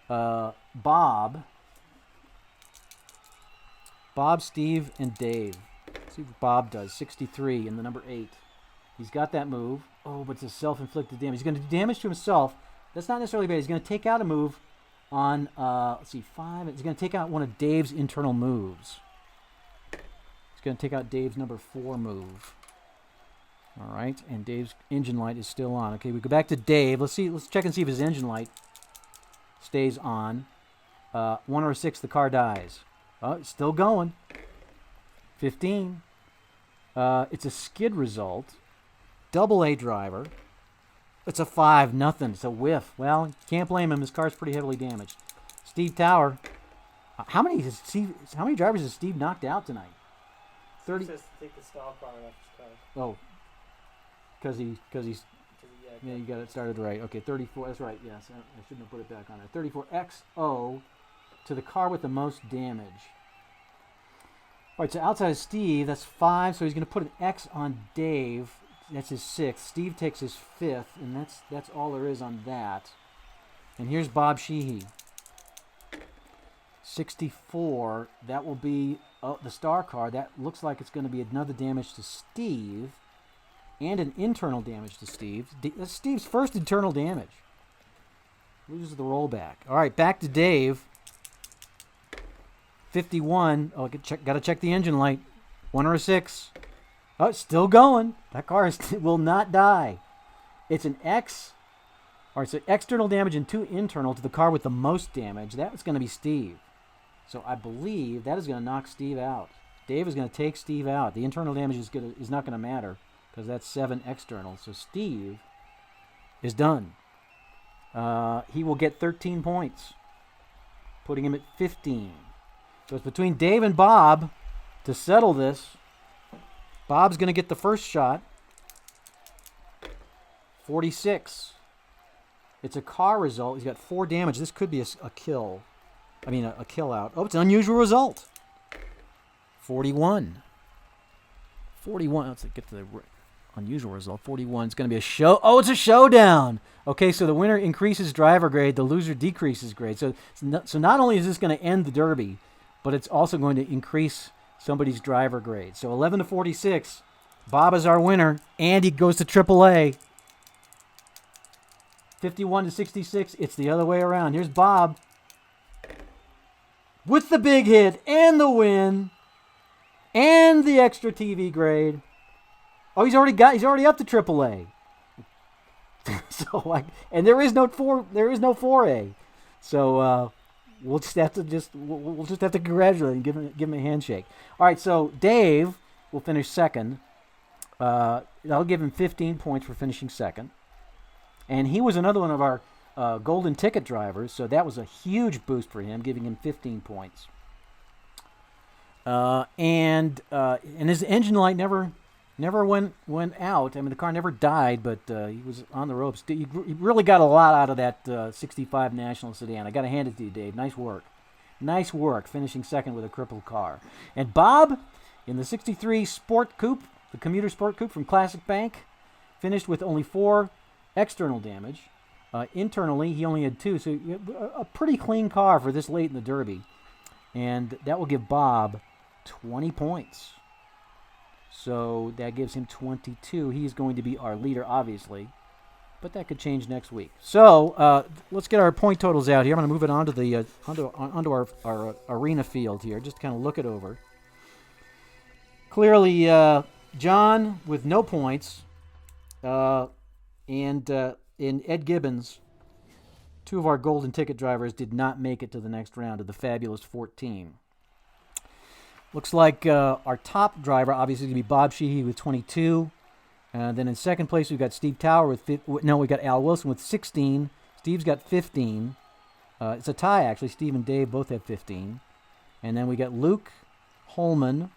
Bob, Steve, and Dave. Let's see what Bob does. 63 in the number 8. He's got that move. Oh, but it's a self-inflicted damage. He's going to do damage to himself. That's not necessarily bad. He's going to take out a move on, 5. He's going to take out one of Dave's internal moves. He's going to take out Dave's number 4 move. All right, and Dave's engine light is still on. Okay, we go back to Dave. Let's check and see if his engine light stays on. 1 or a 6, the car dies. Oh, it's still going. 15. It's a skid result. Double A driver. It's a 5, nothing. It's a whiff. Well, can't blame him. His car's pretty heavily damaged. Steve Tower. How many drivers has Steve knocked out tonight? 30. It says to take the stall car off his car. Oh. Because he's yeah, you got it started right. Okay, 34. That's right. Yes, I shouldn't have put it back on there. 34 XO to the car with the most damage. All right, so outside of Steve, that's 5. So he's going to put an X on Dave. That's his 6th. Steve takes his 5th, and that's all there is on that. And here's Bob Sheehy. 64. That will be the star car. That looks like it's going to be another damage to Steve. And an internal damage to Steve. That's Steve's first internal damage. Loses the rollback. All right, back to Dave. 51. Oh, got to check the engine light. 1 or a 6. Oh, it's still going. That car will not die. It's an X. All right, so external damage and 2 internal to the car with the most damage. That's going to be Steve. So I believe that is going to knock Steve out. Dave is going to take Steve out. The internal damage is not going to matter, because that's 7 external. So Steve is done. He will get 13 points, putting him at 15. So it's between Dave and Bob to settle this. Bob's going to get the first shot. 46. It's a car result. He's got 4 damage. This could be a kill. I mean, a kill out. Oh, it's an unusual result. 41. 41. Let's get to the unusual result. 41. It's going to be a show. Oh, it's a showdown. Okay, so the winner increases driver grade. The loser decreases grade. So not only is this going to end the Derby, but it's also going to increase somebody's driver grade. So 11 to 46. Bob is our winner. Andy goes to AAA. 51 to 66. It's the other way around. Here's Bob with the big hit and the win and the extra TV grade. Oh, he's already up to AAA. So and there is no 4A. So we'll just have to congratulate him, give him a handshake. All right, so Dave will finish second. I'll give him 15 points for finishing second. And he was another one of our golden ticket drivers, so that was a huge boost for him, giving him 15 points. And his engine light never went out. I mean, the car never died, but he was on the ropes. He really got a lot out of that 65 National sedan. I got to hand it to you, Dave. Nice work. Nice work, finishing second with a crippled car. And Bob, in the 63 Sport Coupe, the commuter Sport Coupe from Classic Bank, finished with only 4 external damage. Internally, he only had 2, so a pretty clean car for this late in the Derby. And that will give Bob 20 points. So that gives him 22. He's going to be our leader, obviously. But that could change next week. So let's get our point totals out here. I'm going to move it onto the onto our arena field here, just to kind of look it over. Clearly, John with no points, and Ed Gibbons, 2 of our golden ticket drivers, did not make it to the next round of the Fabulous 14. Looks like our top driver, obviously, is going to be Bob Sheehy with 22. Then in second place, we've got Steve Tower with we got Al Wilson with 16. Steve's got 15. It's a tie, actually. Steve and Dave both have 15. And then we got Luke Holman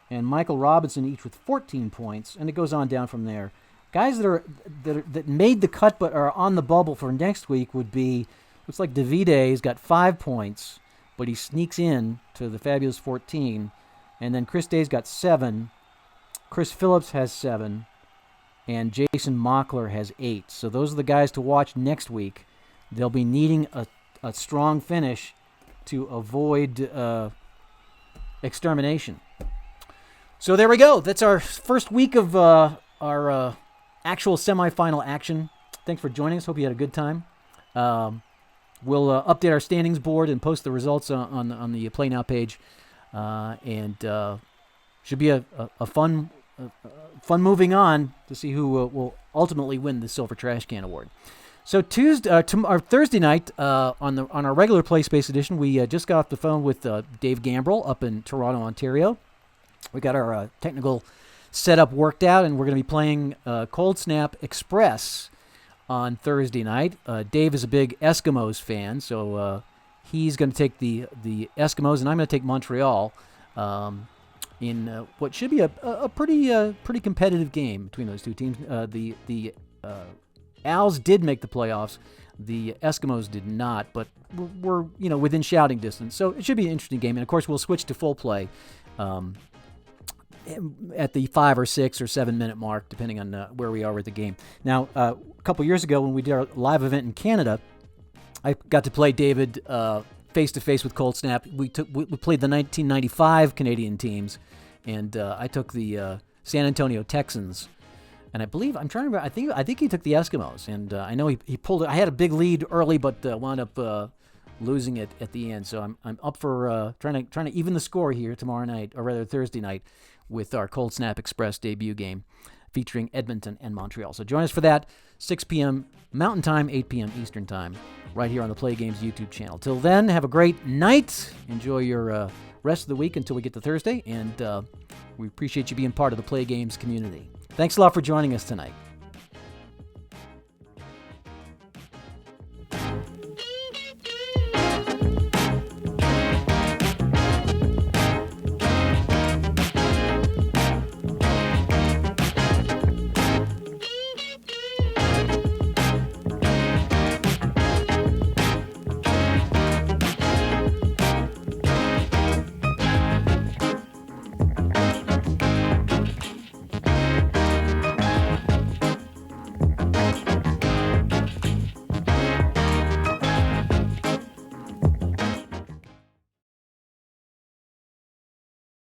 and Michael Robinson each with 14 points, and it goes on down from there. Guys that made the cut but are on the bubble for next week would be, looks like Davide's got 5 points, but he sneaks in to the Fabulous 14. And then Chris Day's got 7. Chris Phillips has 7. And Jason Mockler has 8. So those are the guys to watch next week. They'll be needing a strong finish to avoid extermination. So there we go. That's our first week of our actual semifinal action. Thanks for joining us. Hope you had a good time. We'll update our standings board and post the results on the Play Now page. And should be a fun moving on to see who will ultimately win the Silver Trash Can Award. So Thursday night on our regular Play Space edition, we just got off the phone with Dave Gambrell up in Toronto, Ontario. We got our technical setup worked out, and we're going to be playing Cold Snap Express on Thursday night. Dave is a big Eskimos fan, so he's going to take the Eskimos, and I'm going to take Montreal. In what should be a pretty competitive game between those two teams. The Als did make the playoffs. The Eskimos did not, but we're within shouting distance. So it should be an interesting game. And of course, we'll switch to full play at the 5 or 6 or 7 minute mark, depending on where we are with the game. Now, a couple years ago when we did our live event in Canada, I got to play David face-to-face with Cold Snap. We played the 1995 Canadian teams, and I took the San Antonio Texans. And I believe, I'm trying to remember, I think he took the Eskimos. And I know he pulled it. I had a big lead early, but wound up losing it at the end. So I'm up for trying to even the score here tomorrow night, or rather Thursday night, with our Cold Snap Express debut game featuring Edmonton and Montreal. So join us for that, 6 p.m. Mountain Time, 8 p.m. Eastern Time, right here on the Play Games YouTube channel. Till then, have a great night. Enjoy your rest of the week until we get to Thursday, and we appreciate you being part of the Play Games community. Thanks a lot for joining us tonight.